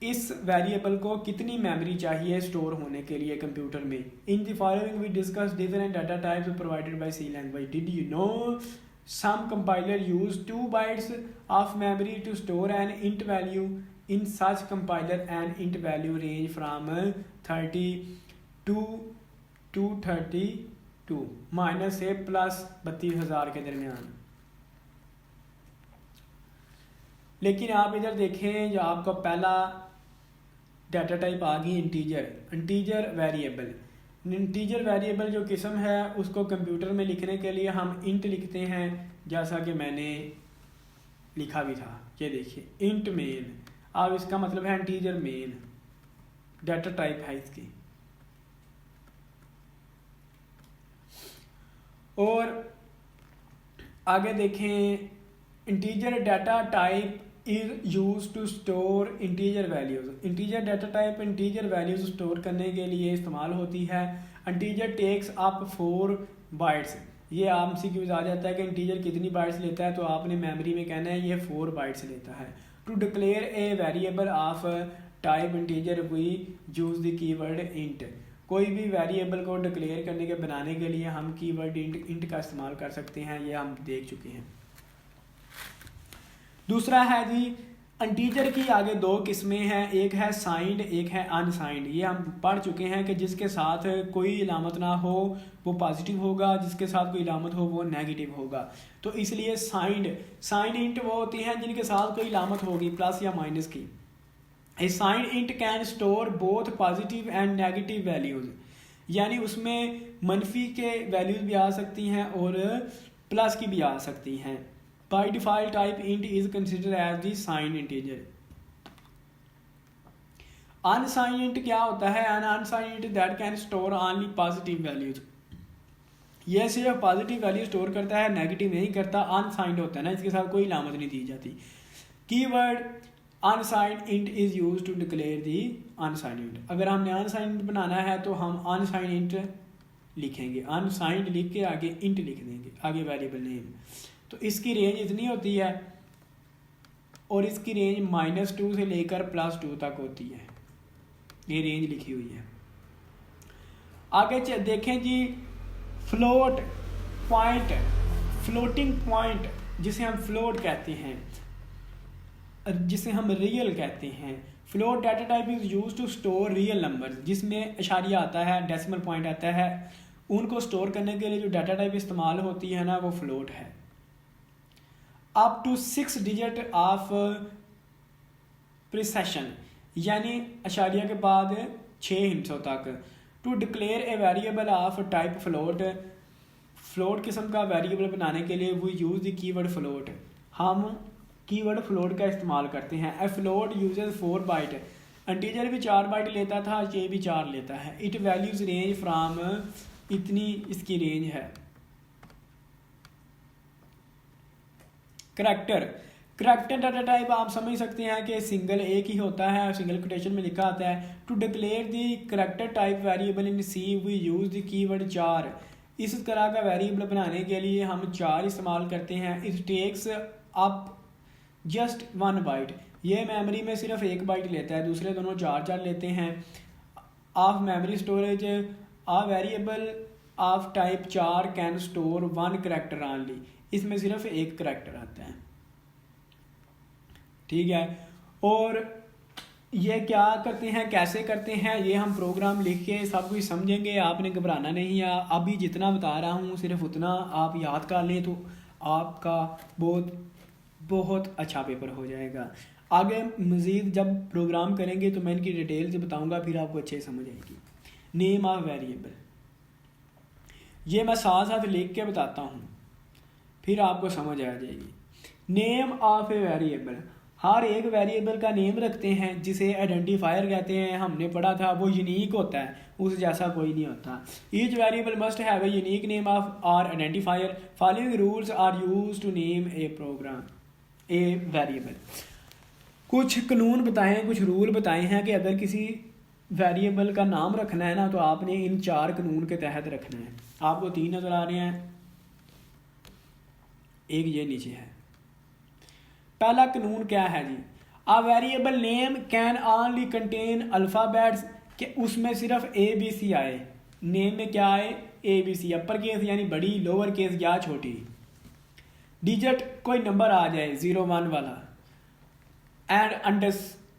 इस वेरिएबल को कितनी मेमोरी चाहिए स्टोर होने के लिए कंप्यूटर में। In the following we discuss different data types provided by C language. Did you know some compiler use 2 bytes of memory to store an int value? In such compiler an int value range from 32 to 32 minus से plus 32,000 के दरमियान। लेकिन आप इधर देखें जो आपका पहला डाटा टाइप आ गई इंटीजर वेरिएबल। इंटीजर वेरिएबल जो किस्म है उसको कंप्यूटर में लिखने के लिए हम इंट लिखते हैं, जैसा कि मैंने लिखा भी था। ये देखिए इंट मेन, अब इसका मतलब है इंटीजर मेन, डाटा टाइप है इसकी। और आगे देखें integer data type is use to store integer values. Integer data type integer values store करने के लिए इस्तेमाल होती है। इंटीजर टेक्स अप 4 बाइट्स, ये आम सी क्यूज आ जाता है कि इंटीजर कितनी बाइट्स लेता है, तो आपने मेमोरी में कहना है ये 4 बाइट्स लेता है। To declare a variable of type integer we use the keyword int. कोई भी वेरिएबल को डिक्लेयर करने के बनाने के लिए हम कीवर्ड इंट का इस्तेमाल कर सकते हैं, ये हम देख चुके हैं। दूसरा है जी इंटीजर की आगे 2 किस्में हैं, एक है साइंड एक है अनसाइंड। ये हम पढ़ चुके हैं कि जिसके साथ कोई इलामत ना हो वो पॉजिटिव होगा, जिसके साथ कोई इलामत हो वो नेगेटिव होगा। तो इसलिए साइंड इंट वो होती हैं जिनके साथ कोई इलामत होगी प्लस या माइनस की। A signed int can store both positive and negative values, यानी उसमें मनफी के वैल्यूज भी आ सकती हैं और प्लस की भी आ सकती हैं। By default type int is considered as the signed integer। Unsigned int क्या होता है? An unsigned int that can store only positive values। यह सिर्फ पॉजिटिव वैल्यू स्टोर करता है, नेगेटिव नहीं करता। अनसाइंड होता है ना, इसके साथ कोई इलामत नहीं दी जाती। Keyword unsigned int is use to declare the unsigned int. अगर हमने अनसाइंड बनाना है तो हम अनसाइंड इंट लिखेंगे, अनसाइंड लिख के आगे इंट लिख देंगे, आगे वेरिएबल नेम। तो इसकी रेंज इतनी होती है और इसकी रेंज -2 से लेकर +2 तक होती है, ये रेंज लिखी हुई है। आगे देखें जी, फ्लोट पॉइंट, फ्लोटिंग पॉइंट जिसे हम फ्लोट कहते हैं, जिसे हम रियल कहते हैं। Float data type is use to store real numbers, जिसमें इशारिया आता है, डेसिमल पॉइंट आता है, उनको स्टोर करने के लिए जो डाटा टाइप इस्तेमाल होती है ना, वो फ्लोट है। Up to 6 digit of precision, यानी इशारिया के बाद 6 हिस्सों तक। To declare a variable of type float, float किस्म का वेरिएबल बनाने के लिए वो यूज़ द कीवर्ड फ्लोट, हम कीवर्ड फ्लोट का इस्तेमाल करते हैं। A float uses 4 byte, integer भी 4 बाइट लेता था, ये भी 4 लेता है। इट वैल्यूज रेंज फ्राम, इतनी इसकी रेंज है। करैक्टर, करैक्टर डाटा टाइप आप समझ सकते हैं कि सिंगल एक ही होता है, सिंगल कोटेशन में लिखा आता है। To declare the character type variable in C we use the keyword 4, इस तरह का वेरिएबल बनाने के लिए हम 4 इस्तेमाल करते हैं। It takes up just 1 byte, ये मेमोरी में सिर्फ 1 बाइट लेता है, दूसरे दोनों 4 लेते हैं। Of memory storage, a variable of type 4 can store 1 character only, इसमें सिर्फ 1 करैक्टर आता है, ठीक है। और ये क्या करते हैं, कैसे करते हैं, ये हम प्रोग्राम लिख के सब कुछ समझेंगे, आपने घबराना नहीं है। अभी जितना बता रहा हूँ सिर्फ उतना आप याद कर लें तो आपका बहुत अच्छा पेपर हो जाएगा। आगे मज़ीद जब प्रोग्राम करेंगे तो मैं इनकी डिटेल से बताऊंगा, फिर आपको अच्छे समझ आएगी। नेम ऑफ वेरिएबल, ये मैं साथ साथ लिख के बताता हूँ, फिर आपको समझ आ जाएगी। नेम ऑफ ए वेरिएबल, हर एक वेरिएबल का नेम रखते हैं जिसे आइडेंटिफायर कहते हैं, हमने पढ़ा था, वो यूनिक होता है, उस जैसा कोई नहीं होता। Each variable must have a unique name of or identifier, following rules are used to name a program a variable. कुछ कानून बताएं, कुछ रूल बताए हैं कि अगर किसी वेरिएबल का नाम रखना है ना तो आपने इन 4 कानून के तहत रखना है। आपको 3 नजर आ रहे हैं, एक ये नीचे है। पहला कानून क्या है जी, a variable name can only contain alphabets, कि उसमें सिर्फ ABC आए, नेम में क्या आए, ABC, अपर केस यानी बड़ी, लोअर केस या छोटी, डिजिट कोई नंबर आ जाए 0 1 वाला, एंड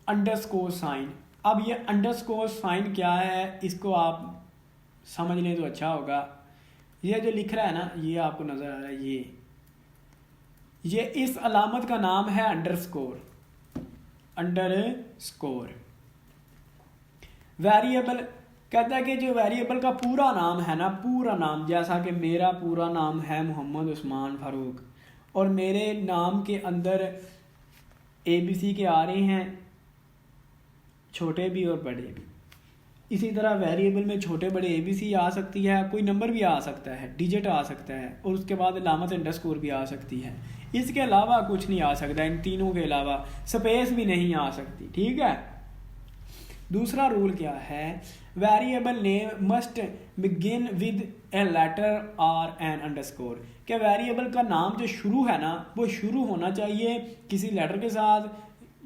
अंडरस्कोर साइन। अब ये अंडरस्कोर साइन क्या है, इसको आप समझ लें तो अच्छा होगा। ये जो लिख रहा है ना, ये आपको नज़र आ रहा है, ये इस अलामत का नाम है अंडरस्कोर, अंडरस्कोर। वेरिएबल कहता है कि जो वेरिएबल का पूरा नाम है ना, पूरा नाम, जैसा कि मेरा पूरा नाम है मोहम्मद उस्मान फारूक और मेरे नाम के अंदर ABC के आ रहे हैं, छोटे भी और बड़े भी। इसी तरह वेरिएबल में छोटे बड़े ABC आ सकती है, कोई नंबर भी आ सकता है, डिजिट आ सकता है, और उसके बाद अलामत अंडरस्कोर भी आ सकती है। इसके अलावा कुछ नहीं आ सकता, इन तीनों के अलावा स्पेस भी नहीं आ सकती, ठीक है। दूसरा रूल क्या है, variable name must begin with a letter or an underscore, क्या वेरिएबल का नाम जो शुरू है ना, वो शुरू होना चाहिए किसी लेटर के साथ,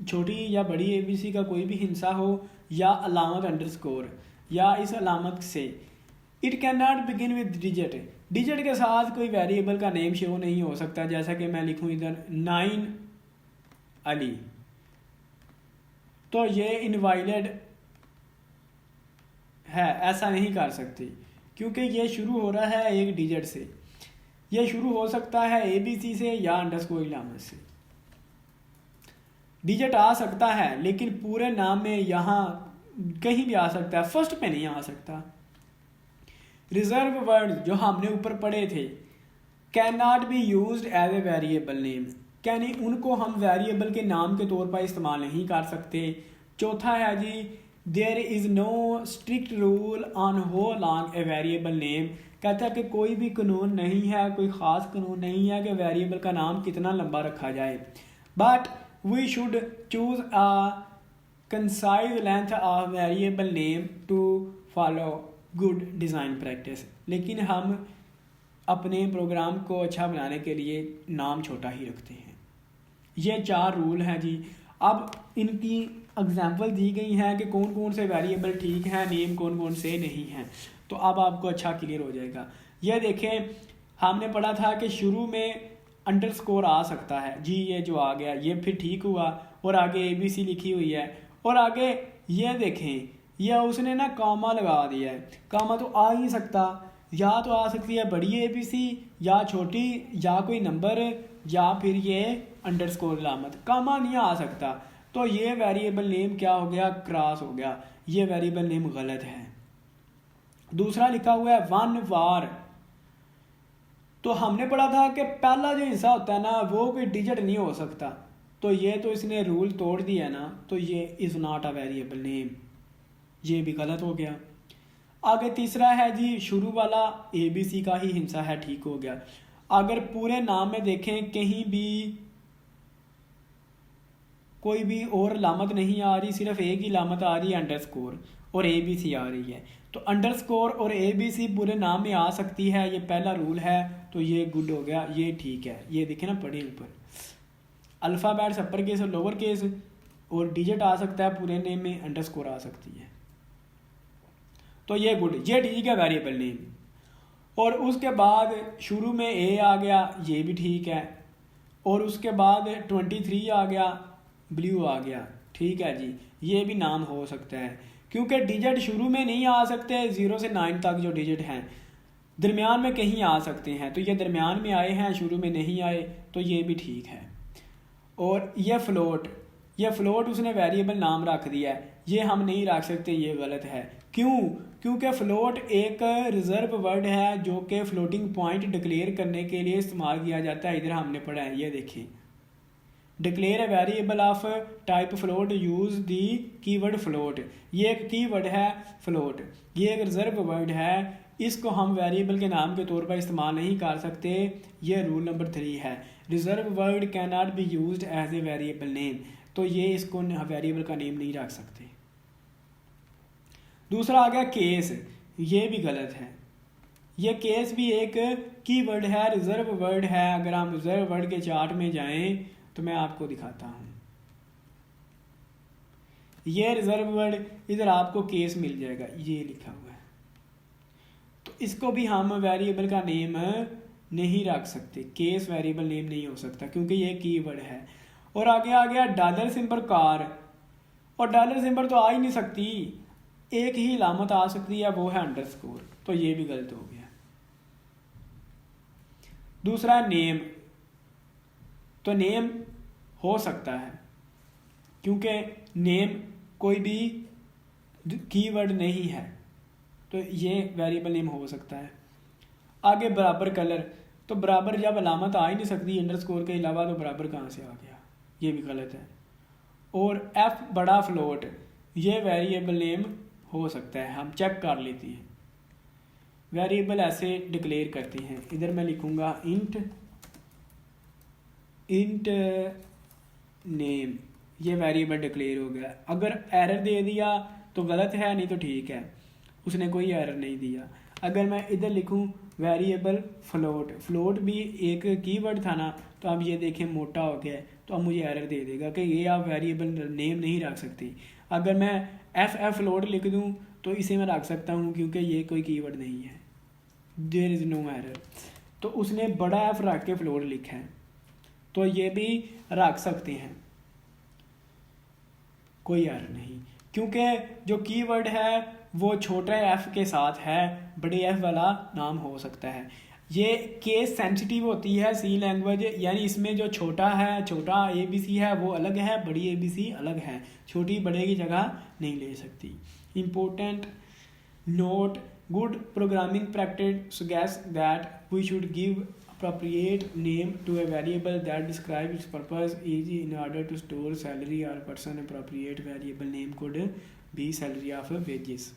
छोटी या बड़ी ABC का कोई भी हिस्सा हो, या अलामत अंडरस्कोर, या इस अलामत से। It can not begin with digit, digit के साथ कोई वेरिएबल का नेम शो नहीं हो सकता, जैसा कि मैं लिखूं इधर 9 अली, तो ये इनवाइलिड है, ऐसा नहीं कर सकते, क्योंकि ये शुरू हो रहा है एक डिजिट से। ये शुरू हो सकता है ABC से या अंडरस्कोर अलामत से। डिजिट आ सकता है लेकिन पूरे नाम में यहाँ कहीं भी आ सकता है, फर्स्ट पे नहीं आ सकता। रिजर्व वर्ड जो हमने ऊपर पढ़े थे, can not be used as a variable name, यानी उनको हम वेरिएबल के नाम के तौर पर इस्तेमाल नहीं कर सकते। चौथा है जी, there is no strict rule on how long a variable name, कहता है कि कोई भी कानून नहीं है, कोई ख़ास कानून नहीं है कि वेरिएबल का नाम कितना लंबा रखा जाए। But we should choose a concise length of variable name to follow good design practice, लेकिन हम अपने प्रोग्राम को अच्छा बनाने के लिए नाम छोटा ही रखते हैं। ये 4 रूल हैं जी। अब इनकी एग्जाम्पल दी गई हैं कि कौन कौन से वेरिएबल ठीक हैं, नेम कौन कौन से नहीं हैं। तो अब आपको अच्छा क्लियर हो जाएगा। यह देखें, हमने पढ़ा था कि शुरू में अंडरस्कोर आ सकता है जी, ये जो आ गया ये फिर ठीक हुआ, और आगे ABC लिखी हुई है, और आगे ये देखें यह उसने ना कॉमा लगा दिया है। कॉमा तो आ ही नहीं सकता, या तो आ सकती है बड़ी ABC, या छोटी, या कोई नंबर, या फिर ये अंडरस्कोर अलामत, कॉमा नहीं आ सकता। तो ये वेरिएबल नेम क्या हो गया, क्रॉस हो गया, ये वेरिएबल नेम गलत है। दूसरा लिखा हुआ है वन वार, तो हमने पढ़ा था कि पहला जो हिस्सा होता है ना वो कोई डिजिट नहीं हो सकता, तो ये तो इसने रूल तोड़ दिया ना, तो ये is not a variable name, ये भी गलत हो गया। आगे तीसरा है जी शुरू वाला ABC का ही हिस्सा है, ठीक हो गया। अगर पूरे नाम में देखें कहीं भी कोई भी और लामत नहीं आ रही, सिर्फ एक ही लामत आ रही है अंडरस्कोर, और ABC आ रही है, तो अंडरस्कोर और ABC पूरे नाम में आ सकती है, ये पहला रूल है, तो ये गुड हो गया, ये ठीक है। ये देखें ना पढ़े ऊपर, अल्फ़ाबेट्स अपर केस और लोअर केस, और डिजिट आ सकता है पूरे नेम में, अंडरस्कोर आ सकती है, तो ये गुड, ये ठीक है वेरिएबल नेम। और उसके बाद शुरू में A आ गया, ये भी ठीक है, और उसके बाद 23 आ गया, ब्लू आ गया, ठीक है जी, ये भी नाम हो सकता है, क्योंकि डिजिट शुरू में नहीं आ सकते, 0 से 9 तक जो डिजिट हैं दरमियान में कहीं आ सकते हैं, तो ये दरमियान में आए हैं, शुरू में नहीं आए, तो ये भी ठीक है। और ये फ्लोट उसने वेरिएबल नाम रख दिया है, ये हम नहीं रख सकते, ये गलत है। क्यों? क्योंकि फ्लोट एक रिजर्व वर्ड है जो कि फ्लोटिंग पॉइंट डिक्लेयर करने के लिए इस्तेमाल किया जाता है। इधर हमने पढ़ा है, ये देखिए, declare a variable of type float use the keyword float, ये एक कीवर्ड है फ्लोट, ये एक रिजर्व वर्ड है, इसको हम वेरिएबल के नाम के तौर पर इस्तेमाल नहीं कर सकते। ये रूल नंबर 3 है, reserve word can not be used as a variable name, तो ये इसको वेरिएबल का नेम नहीं रख सकते। दूसरा आ गया केस, ये भी गलत है, ये केस भी एक कीवर्ड है, रिजर्व वर्ड है। अगर हम रिजर्व वर्ड के चार्ट में जाएं तो मैं आपको दिखाता हूँ, ये रिजर्व वर्ड, इधर आपको केस मिल जाएगा, ये लिखा हुआ है, तो इसको भी हम वेरिएबल का नेम नहीं रख सकते, केस वेरिएबल नेम नहीं हो सकता क्योंकि ये कीवर्ड है। और आगे आ गया डॉलर सिंबल कार, और डॉलर सिंबल तो आ ही नहीं सकती, एक ही लामत आ सकती है, वो है अंडरस्कोर, तो ये भी गलत हो गया। दूसरा नेम, तो नेम हो सकता है क्योंकि नेम कोई भी कीवर्ड नहीं है, तो ये वेरिएबल नेम हो सकता है। आगे बराबर कलर, तो बराबर जब अलामत आ ही नहीं सकती अंडरस्कोर के अलावा, तो बराबर कहाँ से आ गया, ये भी गलत है। और F बड़ा फ्लोट, ये वेरिएबल नेम हो सकता है, हम चेक कर लेते हैं। वेरिएबल ऐसे डिक्लेयर करते हैं, इधर मैं लिखूंगा इंट नेम, ये वेरिएबल डिक्लेयर हो गया। अगर एरर दे दिया तो गलत है, नहीं तो ठीक है, उसने कोई एरर नहीं दिया। अगर मैं इधर लिखूं वेरिएबल फ्लोट भी एक कीवर्ड था ना, तो अब ये देखें मोटा हो गया है, तो अब मुझे एरर दे देगा कि ये आप वेरिएबल नेम नहीं रख सकती। अगर मैं एफ फ्लोट लिख दूं तो इसे मैं रख सकता हूं क्योंकि ये कोई कीवर्ड नहीं है, देयर इज़ नो एरर। तो उसने बड़ा एफ रख के फ्लोट लिखा है, तो ये भी रख सकते हैं, कोई एरर नहीं, क्योंकि जो कीवर्ड है वो छोटे एफ के साथ है, बड़े एफ वाला नाम हो सकता है। ये केस सेंसिटिव होती है सी लैंग्वेज, यानी इसमें जो छोटा है, छोटा ABC है वो अलग है, बड़ी ABC अलग है, छोटी बड़े की जगह नहीं ले सकती। Important note, good programming practice suggests that we should give appropriate name to a variable that describes its purpose is in order to store salary or person. Appropriate variable name could be salary of wages.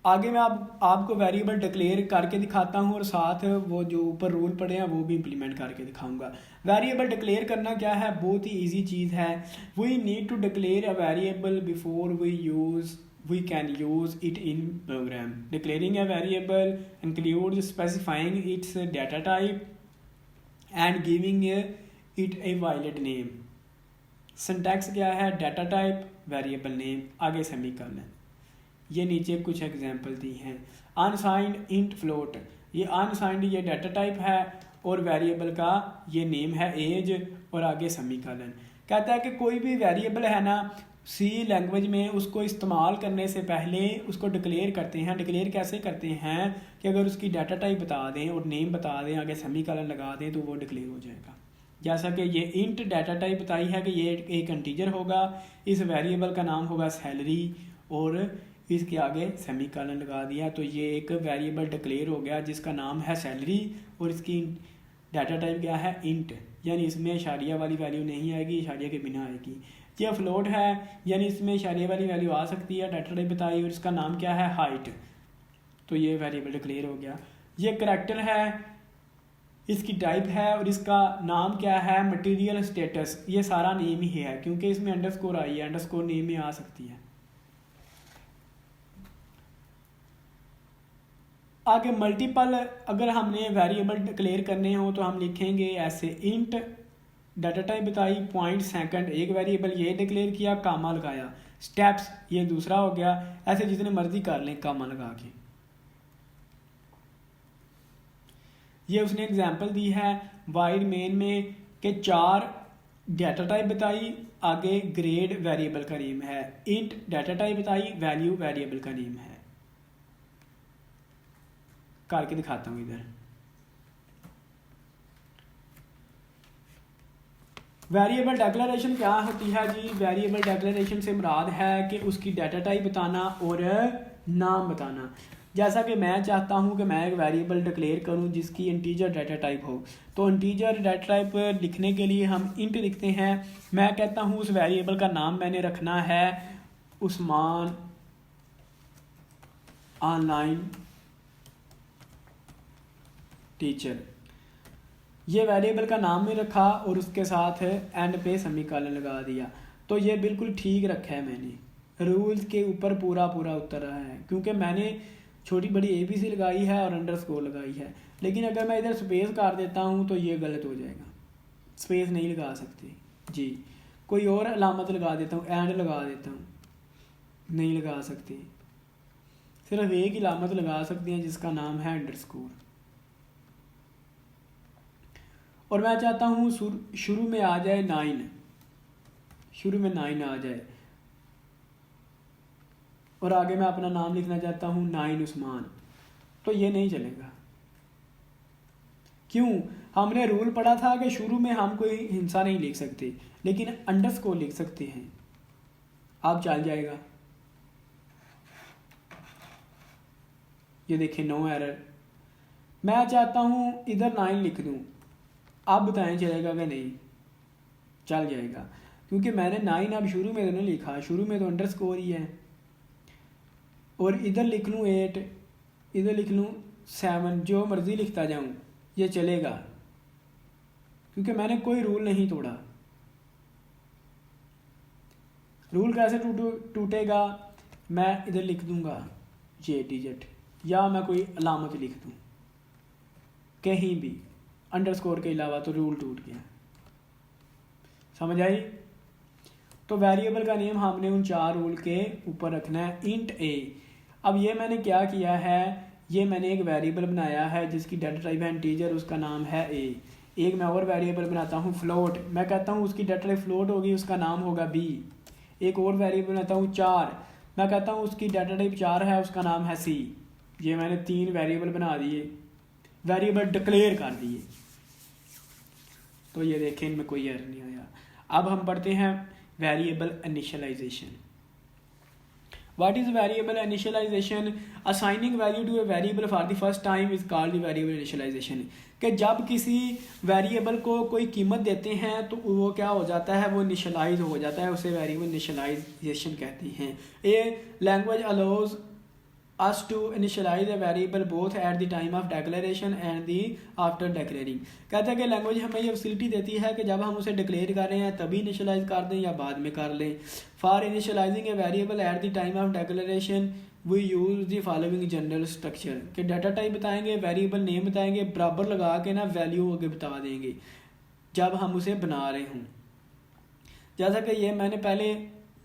आगे मैं आपको variable declare करके दिखाता हूँ और साथ वो जो ऊपर रूल पड़े हैं वो भी इम्प्लीमेंट करके दिखाऊंगा। वेरिएबल डिक्लेयर करना क्या है, बहुत ही इजी चीज़ है। We need to declare a variable before we can use it in program. Declaring a variable includes specifying its data type and giving it a valid name. Syntax क्या है, data type, variable name, आगे semicolon. ये नीचे कुछ example दी हैं। Unsigned int float, ये unsigned ये data type है और वेरिएबल का ये नेम है एज और आगे सेमीकोलन। कहता है कि कोई भी वेरिएबल है ना सी लैंग्वेज में उसको इस्तेमाल करने से पहले उसको डिक्लेयर करते हैं। डिक्लेयर कैसे करते हैं कि अगर उसकी डाटा टाइप बता दें और नेम बता दें आगे सेमीकोलन लगा दें तो वो डिक्लेयर हो जाएगा। जैसा कि ये इंट डाटा टाइप बताई है कि ये एक इंटीजर होगा, इस वेरिएबल का नाम होगा सैलरी और इसके आगे सेमीकोलन लगा दिया तो ये एक वेरिएबल डिक्लेयर हो गया जिसका नाम है सैलरी और इसकी डाटा टाइप क्या है इंट, यानी इसमें इशारिया वाली वैल्यू नहीं आएगी, इशारिया के बिना आएगी। ये फ्लोट है यानी इसमें इशारिया वाली वैल्यू आ सकती है, डाटा टाइप बताई और इसका नाम क्या है हाइट, तो ये वेरिएबल डिक्लेयर हो गया। ये करैक्टर है, इसकी टाइप है और इसका नाम क्या है मटेरियल स्टेटस, ये सारा नेम ही है क्योंकि इसमें अंडरस्कोर आई है, अंडरस्कोर नेम में आ सकती है। आगे मल्टीपल अगर हमने वेरिएबल डिक्लेयर करने हो तो हम लिखेंगे ऐसे इंट डाटा टाइप बताई पॉइंट सेकंड एक वेरिएबल ये डिक्लेयर किया कामा लगाया, स्टेप्स ये दूसरा हो गया, ऐसे जितने मर्जी कर लें कामा लगा के। ये उसने एग्जांपल दी है वाइड मेन में कि 4 डाटा टाइप बताई आगे ग्रेड वेरिएबल का नेम है, इंट डाटा टाइप बताई वैल्यू वेरिएबल का नेम है। करके दिखाता हूँ इधर। वेरिएबल डिक्लेरेशन क्या होती है जी? वेरिएबल डिक्लेरेशन से मुराद है कि उसकी डाटा टाइप बताना और नाम बताना। जैसा कि मैं चाहता हूँ कि मैं एक वेरिएबल डिक्लेयर करूँ जिसकी इंटीजर डाटा टाइप हो, तो इंटीजर डाटा टाइप लिखने के लिए हम इंट लिखते हैं। मैं कहता हूँ उस वेरिएबल का नाम मैंने रखना है उस्मान ऑनलाइन टीचर, ये वेरिएबल का नाम में रखा और उसके साथ एंड पे सेमीकोलन लगा दिया, तो ये बिल्कुल ठीक रखा है मैंने, रूल्स के ऊपर पूरा पूरा उतर रहा है क्योंकि मैंने छोटी बड़ी ABC लगाई है और अंडरस्कोर लगाई है। लेकिन अगर मैं इधर स्पेस कर देता हूँ तो ये गलत हो जाएगा, स्पेस नहीं लगा सकते जी। कोई और अलामत लगा देता हूँ, एंड लगा देता हूँ, नहीं लगा सकते, सिर्फ एक अलामत लगा सकते हैं जिसका नाम है अंडरस्कोर। और मैं चाहता हूँ शुरू में आ जाए 9, शुरू में 9 आ जाए और आगे मैं अपना नाम लिखना चाहता हूँ 9 उस्मान, तो ये नहीं चलेगा। क्यों? हमने रूल पढ़ा था कि शुरू में हम कोई हिंसा नहीं लिख सकते लेकिन अंडरस्कोर लिख सकते हैं, आप चल जाएगा। ये देखें नो एरर। मैं चाहता हूँ इधर 9 लिख दूँ, आप बताएं चलेगा कि नहीं? चल जाएगा क्योंकि मैंने 9 अब शुरू में तो नहीं लिखा, शुरू में तो अंडरस्कोर ही है। और इधर लिख लूँ 8, इधर लिख लूँ 7, जो मर्ज़ी लिखता जाऊँ ये चलेगा क्योंकि मैंने कोई रूल नहीं तोड़ा। रूल कैसे टूटेगा? मैं इधर लिख दूँगा ये डिजिट या मैं कोई अलामत लिख दूँ कहीं भी अंडरस्कोर के अलावा, तो रूल टूट गया। समझ आई? तो वेरिएबल का नेम हमने उन 4 रूल के ऊपर रखना है इंट ए। अब ये मैंने क्या किया है, ये मैंने एक वेरिएबल बनाया है जिसकी डाटा टाइप है इंटीजर, उसका नाम है ए। एक मैं और वेरिएबल बनाता हूँ फ्लोट, मैं कहता हूँ उसकी डाटा टाइप फ्लोट होगी, उसका नाम होगा बी। एक और वेरिएबल बनाता हूँ 4, मैं कहता हूँ उसकी डाटा टाइप 4 है, उसका नाम है सी। ये मैंने 3 वेरिएबल बना दिए, वेरिएबल डिक्लेयर कर दिए, तो ये देखें इनमें कोई एरर नहीं आया। अब हम पढ़ते हैं variable initialization. What is variable initialization? Assigning value to a variable for the first time is called the variable initialization. कि जब किसी वेरिएबल को कोई कीमत देते हैं तो वो क्या हो जाता है, वो इनिशियलाइज हो जाता है, उसे वेरिएबल इनिशियलाइजेशन कहते हैं। A language allows us to initialize a variable both at the time of declaration and the after declaring। कहता है कि लैंग्वेज हमें ये फैसिलिटी देती है कि जब हम उसे डिक्लेयर कर रहे हैं तभी इनिशियलाइज कर दें या बाद में कर लें। For initializing a variable at the time of declaration we use the following general structure. कि डाटा टाइप बताएंगे, वेरिएबल नेम बताएंगे, बराबर लगा के ना वैल्यू आगे बता देंगे जब हम उसे बना रहे हों। जैसा कि ये मैंने पहले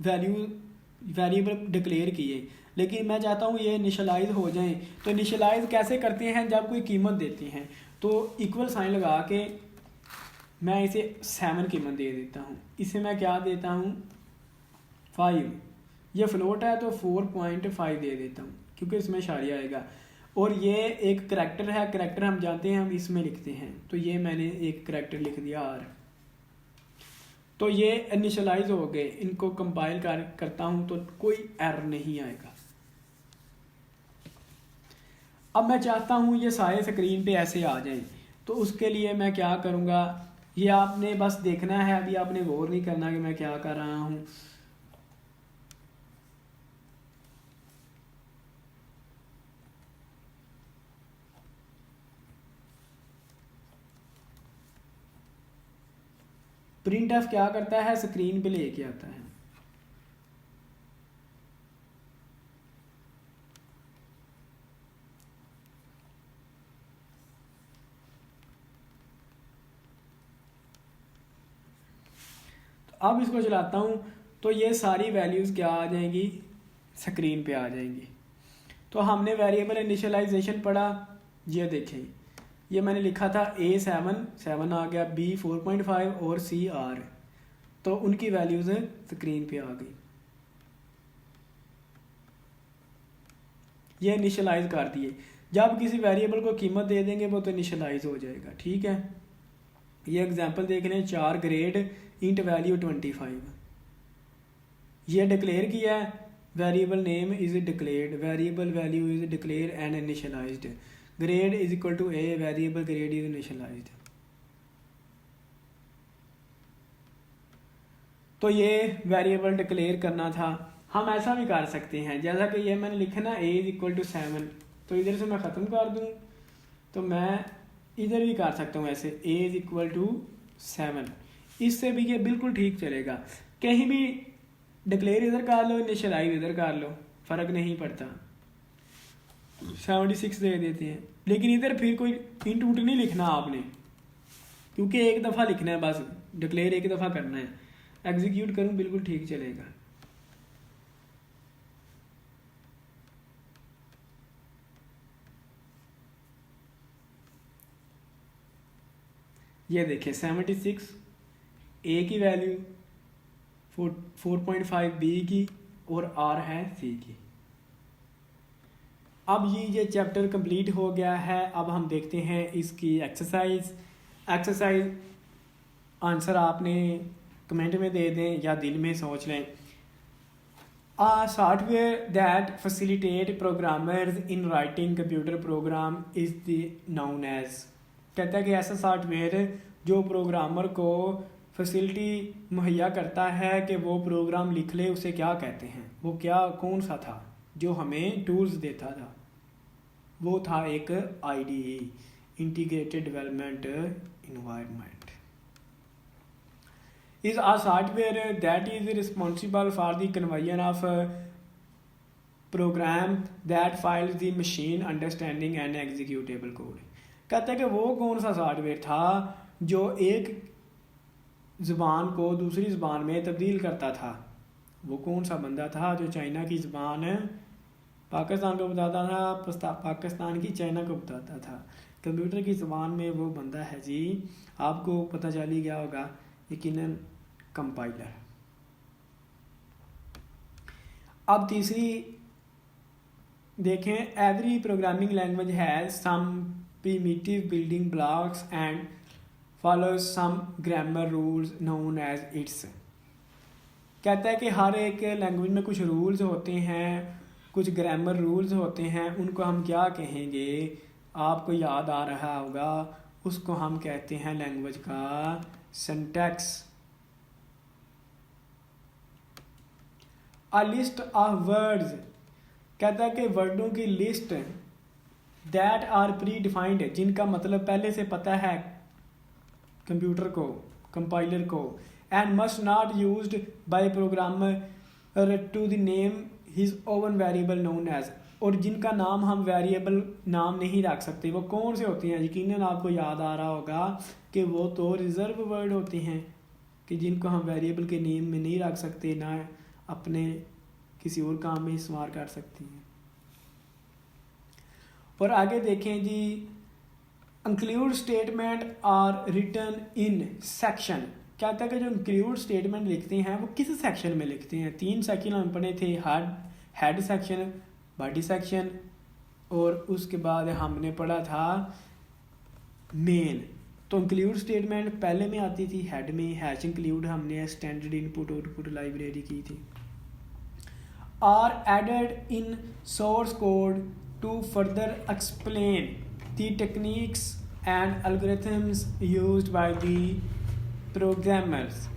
वेरिएबल डिक्लेयर किए, लेकिन मैं चाहता हूँ ये इनिशियलाइज हो जाएं। तो इनिशियलाइज कैसे करते हैं, जब कोई कीमत देते हैं तो इक्वल साइन लगा के मैं इसे 7 कीमत दे देता हूँ। इसे मैं क्या देता हूँ 5, ये फ्लोट है तो 4.5 दे देता हूँ क्योंकि इसमें इशारिया आएगा। और ये एक करैक्टर है, करैक्टर हम जानते हैं हम इसमें लिखते हैं, तो ये मैंने एक करैक्टर लिख दिया R। तो ये इनिशियलाइज हो गए। इनको कंपाइल करता हूँ तो कोई एरर नहीं आएगा। अब मैं चाहता हूँ ये सारे स्क्रीन पे ऐसे आ जाएं, तो उसके लिए मैं क्या करूँगा, ये आपने बस देखना है, अभी आपने गौर नहीं करना कि मैं क्या कर रहा हूँ। प्रिंट एफ क्या करता है, स्क्रीन पे लेके आता है। तो अब इसको चलाता हूँ तो ये सारी वैल्यूज़ क्या आ जाएंगी, स्क्रीन पे आ जाएंगी। तो हमने वेरिएबल इनिशियलाइजेशन पढ़ा, ये देखें ये मैंने लिखा था A7 आ गया, B 4.5 और C R, तो उनकी वैल्यूज़ स्क्रीन पे आ गई। ये इनिशियलाइज कर दिए। जब किसी वेरिएबल को कीमत दे देंगे वो तो इनिशियलाइज हो जाएगा, ठीक है। ये एग्जांपल देख लें, 4 ग्रेड इंट वैल्यू 25, ये डिक्लेयर किया है, variable name is declared, variable value is declare and initialized, grade is equal to A, variable grade is initialized. तो ये वेरिएबल डिक्लेयर करना था। हम ऐसा भी कर सकते हैं, जैसा कि ये मैंने लिखा ना A इज इक्वल टू 7, तो इधर से मैं ख़त्म कर दूं तो मैं इधर भी कर सकता हूँ ऐसे, A इज इक्वल टू 7, इससे भी ये बिल्कुल ठीक चलेगा। कहीं भी डिक्लेयर इधर कर लो, इनिशियलाइज इधर कर लो, फ़र्क नहीं पड़ता। 76 दे देते हैं, लेकिन इधर फिर कोई इंट उट नहीं लिखना आपने, क्योंकि एक दफ़ा लिखना है बस, डिक्लेयर एक दफ़ा करना है। एग्जीक्यूट करूँ बिल्कुल ठीक चलेगा। ये देखिए 76 A की वैल्यू, 4.5 B की और R है C की। अब ये चैप्टर कंप्लीट हो गया है। अब हम देखते हैं इसकी एक्सरसाइज आंसर आपने कमेंट में दे दें या दिल में सोच लें। Software that facilitate programmers in writing computer program is the known as. कहता है कि ऐसा सॉफ्टवेयर जो प्रोग्रामर को फैसिलिटी मुहैया करता है कि वो प्रोग्राम लिख ले, उसे क्या कहते हैं, वो क्या कौन सा था जो हमें टूल्स देता था, वो था एक IDE, integrated development environment. is a software that is responsible for the conversion of program that files the machine understanding and executable code। कहता है कि वो कौन सा सॉफ्टवेयर था जो एक ज़ुबान को दूसरी ज़ुबान में तब्दील करता था। वो कौन सा बंदा था जो चाइना की ज़ुबान पाकिस्तान को बताता था, पाकिस्तान की चाइना को बताता था। कंप्यूटर की ज़ुबान में वो बंदा है जी, आपको पता चल ही गया होगा यकीनन, कंपाइलर। अब तीसरी देखें, every programming language has some primitive building blocks and follows some grammar rules known as its. कहता है कि हर एक लैंग्वेज में कुछ रूल्स होते हैं, कुछ ग्रामर रूल्स होते हैं, उनको हम क्या कहेंगे, आपको याद आ रहा होगा, उसको हम कहते हैं लैंग्वेज का syntax. A list of words, कहता है कि वर्डों की list that are predefined, जिनका मतलब पहले से पता है कंप्यूटर को, कंपाइलर को, and must not used by programmer to the name his own variable known as, और जिनका नाम हम वेरिएबल नाम नहीं रख सकते। वो कौन से होते हैं, यकीनन आपको याद आ रहा होगा कि वो तो रिजर्व वर्ड होते हैं कि जिनको हम वेरिएबल के नेम में नहीं रख सकते, ना अपने किसी और काम में इस्तेमाल कर सकती हैं। और आगे देखें जी, include statement are written in section. कहता है कि जो इंक्लूड स्टेटमेंट लिखते हैं वो किस सेक्शन में लिखते हैं। 3 सेक्शन हम पढ़े थे, हेड सेक्शन, बॉडी सेक्शन, और उसके बाद हमने पढ़ा था मेन। तो इंक्लूड स्टेटमेंट पहले में आती थी हेड में, हैश इंक्लूड हमने स्टैंडर्ड इनपुट आउटपुट लाइब्रेरी की थी। Are added in source code to further explain the techniques and algorithms used by the programmers.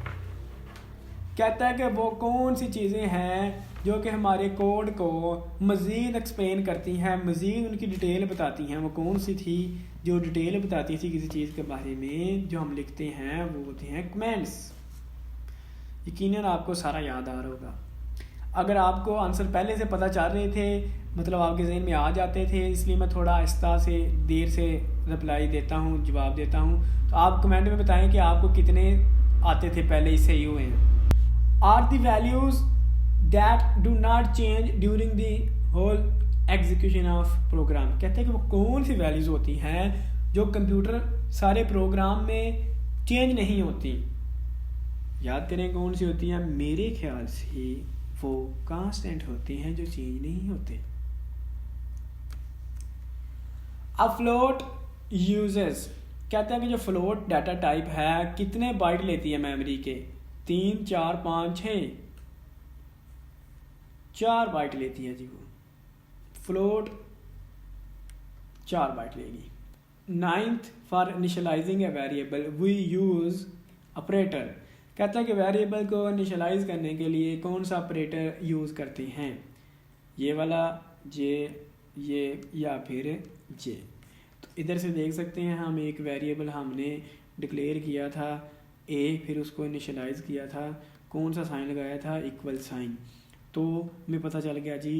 कहता है कि वो कौन सी चीज़ें हैं जो कि हमारे कोड को मज़ीद एक्सप्लेन करती हैं, मज़ीद उनकी डिटेल बताती हैं। वो कौन सी थी जो डिटेल बताती थी किसी चीज़ के बारे में जो हम लिखते हैं, वो होते हैं कमेंट्स। यकीनन आपको सारा याद आ रहा होगा। अगर आपको आंसर पहले से पता चल रहे थे, मतलब आपके जहन में आ जाते थे, इसलिए मैं थोड़ा आहिस्ता से देर से रिप्लाई देता हूँ, जवाब देता हूँ। तो आप कमेंट में बताएं कि आपको कितने आते थे पहले ही सही हुए हैं। Are the values that do not change during the whole execution of program. कहते हैं कि वो कौन सी वैल्यूज़ होती हैं जो कंप्यूटर सारे प्रोग्राम में चेंज नहीं होती। याद करें कौन सी होती हैं। मेरे ख्याल से वो कांस्टेंट होते हैं जो चेंज नहीं होते। अ फ्लोट यूजेस। कहते हैं कि जो फ्लोट डाटा टाइप है कितने बाइट लेती है मेमोरी के, 3, 4, 5, 6, 4 बाइट लेती है जी। वो फ्लोट 4 बाइट लेगी। 9th for initializing a variable we use operator. कहता है कि वेरिएबल को इनिशियलाइज करने के लिए कौन सा ऑपरेटर यूज़ करते हैं, ये वाला, ये या फिर जे। तो इधर से देख सकते हैं हम एक वेरिएबल हमने डिक्लेयर किया था ए, फिर उसको इनिशियलाइज किया था, कौन सा साइन लगाया था, इक्वल साइन। तो हमें पता चल गया जी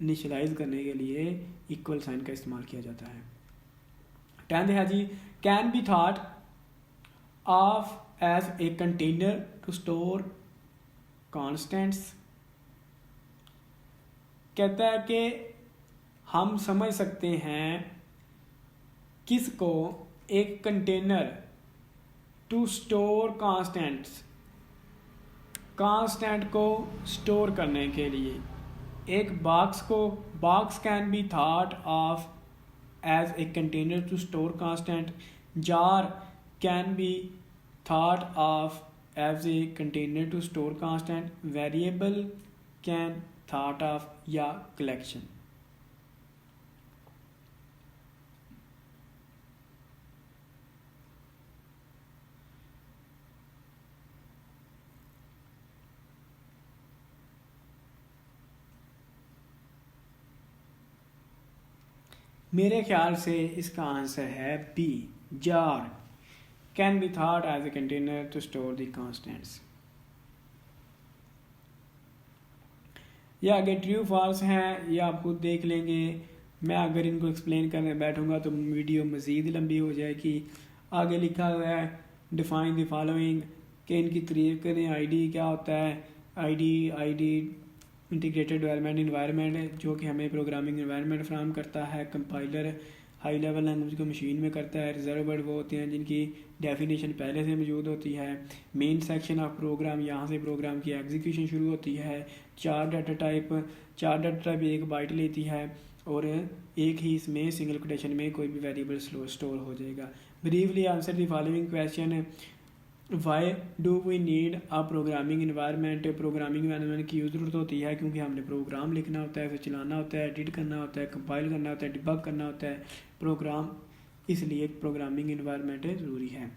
इनिशियलाइज करने के लिए इक्वल साइन का इस्तेमाल किया जाता है। 10th है जी, can be thought of as a container to store constants. कहता है कि हम समझ सकते हैं किसको, एक container to store constants, constant को स्टोर करने के लिए। एक बॉक्स को, box can be thought of as a container to store constant. Char can be thought of as a container to store constant. Variable can thought of या collection. मेरे ख्याल से इसका आंसर है B, jar can be thought as a container to store the constants. या आगे true false हैं, ये आप खुद देख लेंगे। मैं अगर इनको एक्सप्लेन करने बैठूंगा तो वीडियो मज़ीद लंबी हो जाएगी। आगे लिखा हुआ है डिफाइन द फॉलोइंग, कि इनकी तारीफ करें। आईडी क्या होता है, आईडी इंटीग्रेटेड डेवलपमेंट इन्वायरमेंट, जो कि हमें प्रोग्रामिंग इन्वायरमेंट फ्राहम करता है। कंपाइलर हाई लेवल लैंग्वेज को मशीन में करता है। रिजर्व वर्ड वो होते हैं जिनकी डेफिनेशन पहले से मौजूद होती है। मेन सेक्शन ऑफ प्रोग्राम, यहाँ से प्रोग्राम की एग्जीक्यूशन शुरू होती है। 4 डाटा टाइप एक बाइट लेती है और एक ही इसमें सिंगल कोटेशन में कोई भी वेरिएबल स्टोर हो जाएगा। Briefly answer the following question, why do we need a programming environment. Programming environment की ज़रूरत होती है क्योंकि हमने प्रोग्राम लिखना होता है, फिर चलाना होता है, एडिट करना होता है, कंपाइल करना होता है, डिबग करना होता है प्रोग्राम, इसलिए प्रोग्रामिंग इन्वायरमेंट ज़रूरी है।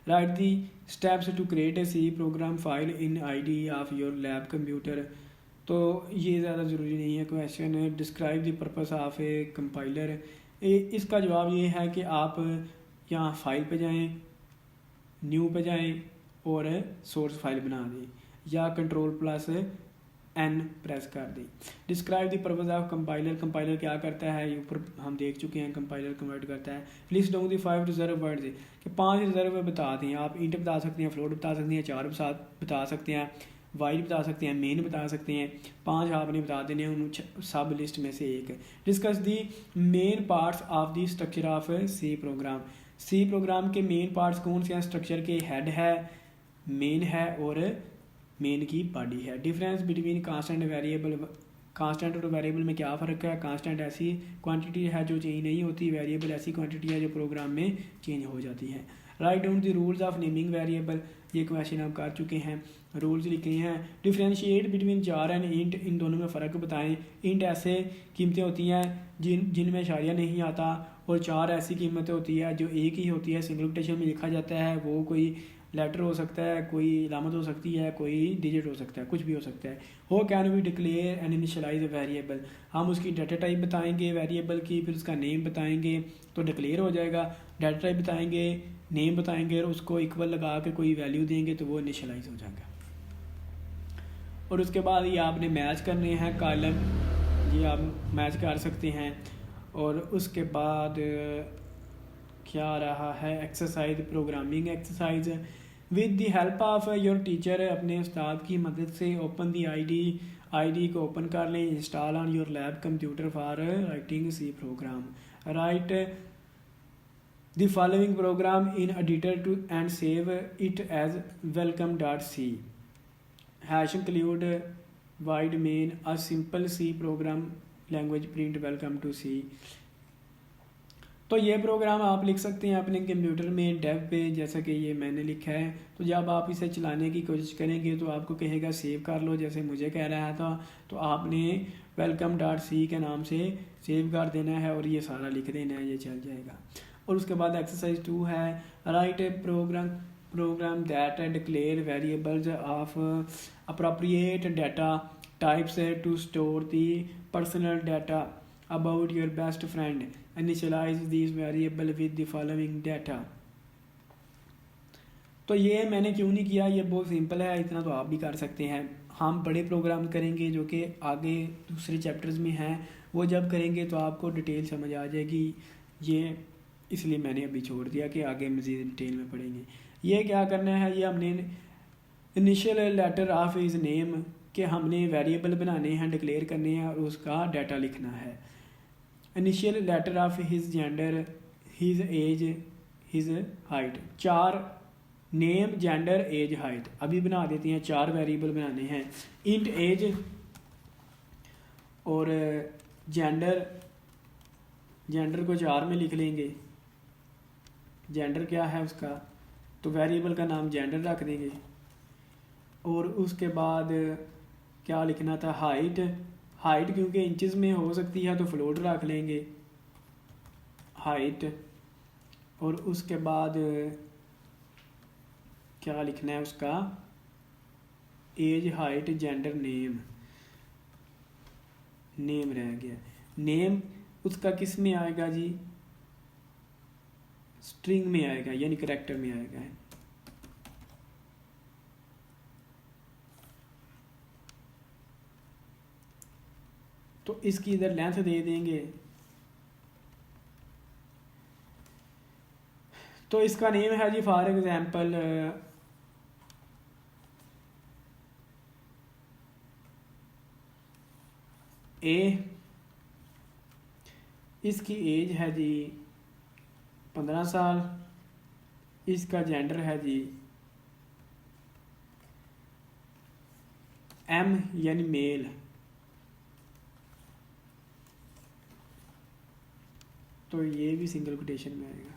Write the steps to create a C program file in ID of your lab computer. तो ये ज़्यादा ज़रूरी नहीं है question. Describe the purpose of a compiler. इसका जवाब ये है कि आप यहाँ फाइल पे जाएं, न्यू पे जाएं और सोर्स फाइल बना दें, या Ctrl+N प्रेस कर दें। Describe the purpose of compiler. Compiler क्या करता है, ये ऊपर हम देख चुके हैं। कंपाइलर कन्वर्ट करता है। List down the 5 reserve words, कि 5 रिजर्व बता दें। आप इंट बता सकते हैं, फ्लोट बता सकते हैं, 4 बता सकते हैं, वाइड बता सकते हैं, मेन बता सकते हैं। 5 आपने बता देने हैं उन सब लिस्ट में से एक। Discuss the main parts of the structure of C program. C program के मेन पार्ट्स कौन से हैं? स्ट्रक्चर के हेड है, मेन है और मेन की बॉडी है। Difference between constant variable, constant और वेरिएबल में क्या फ़र्क है? कांस्टेंट ऐसी क्वांटिटी है जो चेंज नहीं होती, वेरिएबल ऐसी क्वांटिटी है जो प्रोग्राम में चेंज हो जाती है। Right down the rules of naming variable, ये क्वेश्चन हम कर चुके हैं, रूल्स लिखे हैं। Differentiate between char and int, इन दोनों में फ़र्क बताएं। इंट ऐसे कीमतें होती हैं जिनमें इशारिया नहीं आता, और चार ऐसी कीमतें होती है जो एक ही होती है, सिंगल कोटेशन में लिखा जाता है। वो कोई लेटर हो सकता है, कोई अलामत हो सकती है, कोई डिजिट हो सकता है, कुछ भी हो सकता है। How can we declare and initialize a variable, हम उसकी डाटा टाइप बताएंगे वेरिएबल की, फिर उसका नेम बताएंगे तो डिक्लेयर हो जाएगा। डाटा टाइप बताएंगे, नेम बताएंगे और उसको इक्वल लगा के कोई वैल्यू देंगे तो वो इनिशियलाइज हो जाएगा। और उसके बाद ये आपने मैच करने हैं कॉलम, ये आप मैच कर सकते हैं। और उसके बाद क्या रहा है? Exercise, programming exercise. With the help of your teacher, अपने उस्ताद की मदद से ओपन दी आईडी को ओपन कर लें। Install on your lab computer for writing C program. Write the following program in editor to and save it as welcome.c। Hash include void main a simple C program language print welcome to C. तो ये programme आप लिख सकते हैं अपने computer में Dave पे, जैसा कि ये मैंने लिखा है। तो जब आप इसे चलाने की कोशिश करेंगे तो आपको कहेगा सेव कर लो, जैसे मुझे कह रहा था। तो आपने welcome.c के नाम से सेव कर देना है और ये सारा लिख देना है, ये चल जाएगा। और उसके बाद एक्सरसाइज 2 है right A program that declare variables of appropriate data types to store the personal data about your best friend. Initialize these variable with the following data। तो ये मैंने क्यों नहीं किया, ये बहुत सिंपल है, इतना तो आप भी कर सकते हैं। हम बड़े प्रोग्राम करेंगे जो कि आगे दूसरे चैप्टर्स में हैं, वो जब करेंगे तो आपको डिटेल समझ आ जाएगी। ये इसलिए मैंने अभी छोड़ दिया कि आगे मज़ीद डिटेल में पढ़ेंगे। ये क्या करना है, ये हमने initial letter of his name के हमने वेरिएबल बनाने हैं, डिक्लेयर करने हैं और उसका डाटा लिखना है। Initial letter of his gender, his age, his height. 4 name, gender, age, height अभी बना देते हैं। 4 वेरिएबल बनाने हैं। इंट एज और जेंडर को 4 में लिख लेंगे। जेंडर क्या है उसका, तो वेरिएबल का नाम जेंडर रख देंगे। और उसके बाद क्या लिखना था, हाइट। हाइट क्योंकि इंचेस में हो सकती है तो फ्लोट रख लेंगे हाइट। और उसके बाद क्या लिखना है उसका, एज, हाइट, जेंडर, नेम रह गया। नेम उसका किस में आएगा जी, स्ट्रिंग में आएगा, यानी करैक्टर में आएगा। तो इसकी इधर लेंथ दे देंगे। तो इसका नेम है जी फॉर एग्जांपल ए। इसकी एज है जी 15 साल। इसका जेंडर है जी एम यानी मेल। तो ये भी सिंगल कोटेशन में आएगा।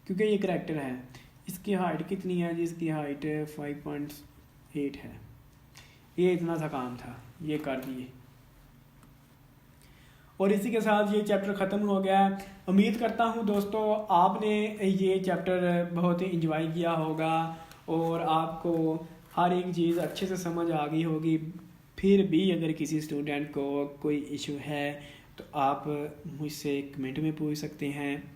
क्योंकि ये करैक्टर है। इसकी हाइट कितनी है जी, इसकी हाइट 5.8 है। ये इतना सा काम था, ये कर दिए। और इसी के साथ ये चैप्टर ख़त्म हो गया है। उम्मीद करता हूँ दोस्तों आपने ये चैप्टर बहुत ही इंजॉय किया होगा और आपको हर एक चीज़ अच्छे से समझ आ गई होगी। फिर भी अगर किसी स्टूडेंट को कोई इशू है तो आप मुझसे कमेंट में पूछ सकते हैं।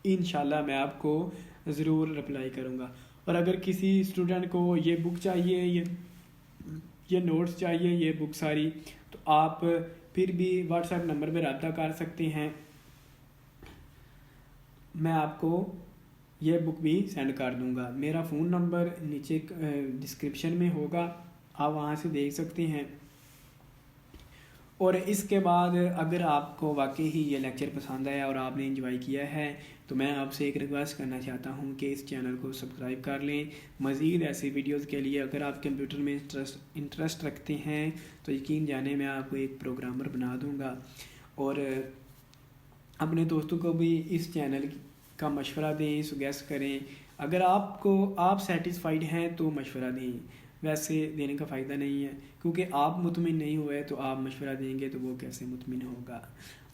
इंशाल्लाह मैं आपको ज़रूर रिप्लाई करूँगा। और अगर किसी स्टूडेंट को ये बुक चाहिए, ये नोट्स चाहिए, ये बुक सारी, तो आप फिर भी व्हाट्सएप नंबर पर रब्ता कर सकते हैं। मैं आपको ये बुक भी सेंड कर दूंगा। मेरा फ़ोन नंबर नीचे डिस्क्रिप्शन में होगा, आप वहाँ से देख सकते हैं। और इसके बाद अगर आपको वाकई ही ये लेक्चर पसंद आया और आपने एंजॉय किया है तो मैं आपसे एक रिक्वेस्ट करना चाहता हूँ कि इस चैनल को सब्सक्राइब कर लें। मज़ीद ऐसी वीडियोस के लिए अगर आप कंप्यूटर में इंटरेस्ट रखते हैं तो यकीन जाने मैं आपको एक प्रोग्रामर बना दूँगा। और अपने दोस्तों को भी इस चैनल का मशवरा दें, सुगेस्ट करें। अगर आप सेटिस्फाइड हैं तो मशवरा दें, वैसे देने का फ़ायदा नहीं है, क्योंकि आप मुतमिन नहीं हुए तो आप मशवरा देंगे तो वो कैसे मुतमिन होगा।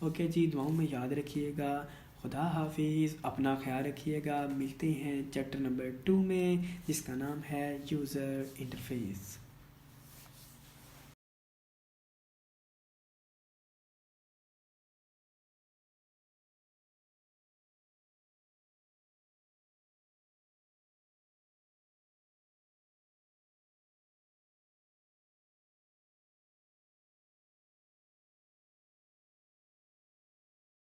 ओके जी, दुआओं में याद रखिएगा। खुदा हाफिज़, अपना ख्याल रखिएगा। मिलते हैं चैप्टर नंबर 2 में जिसका नाम है यूज़र इंटरफेस।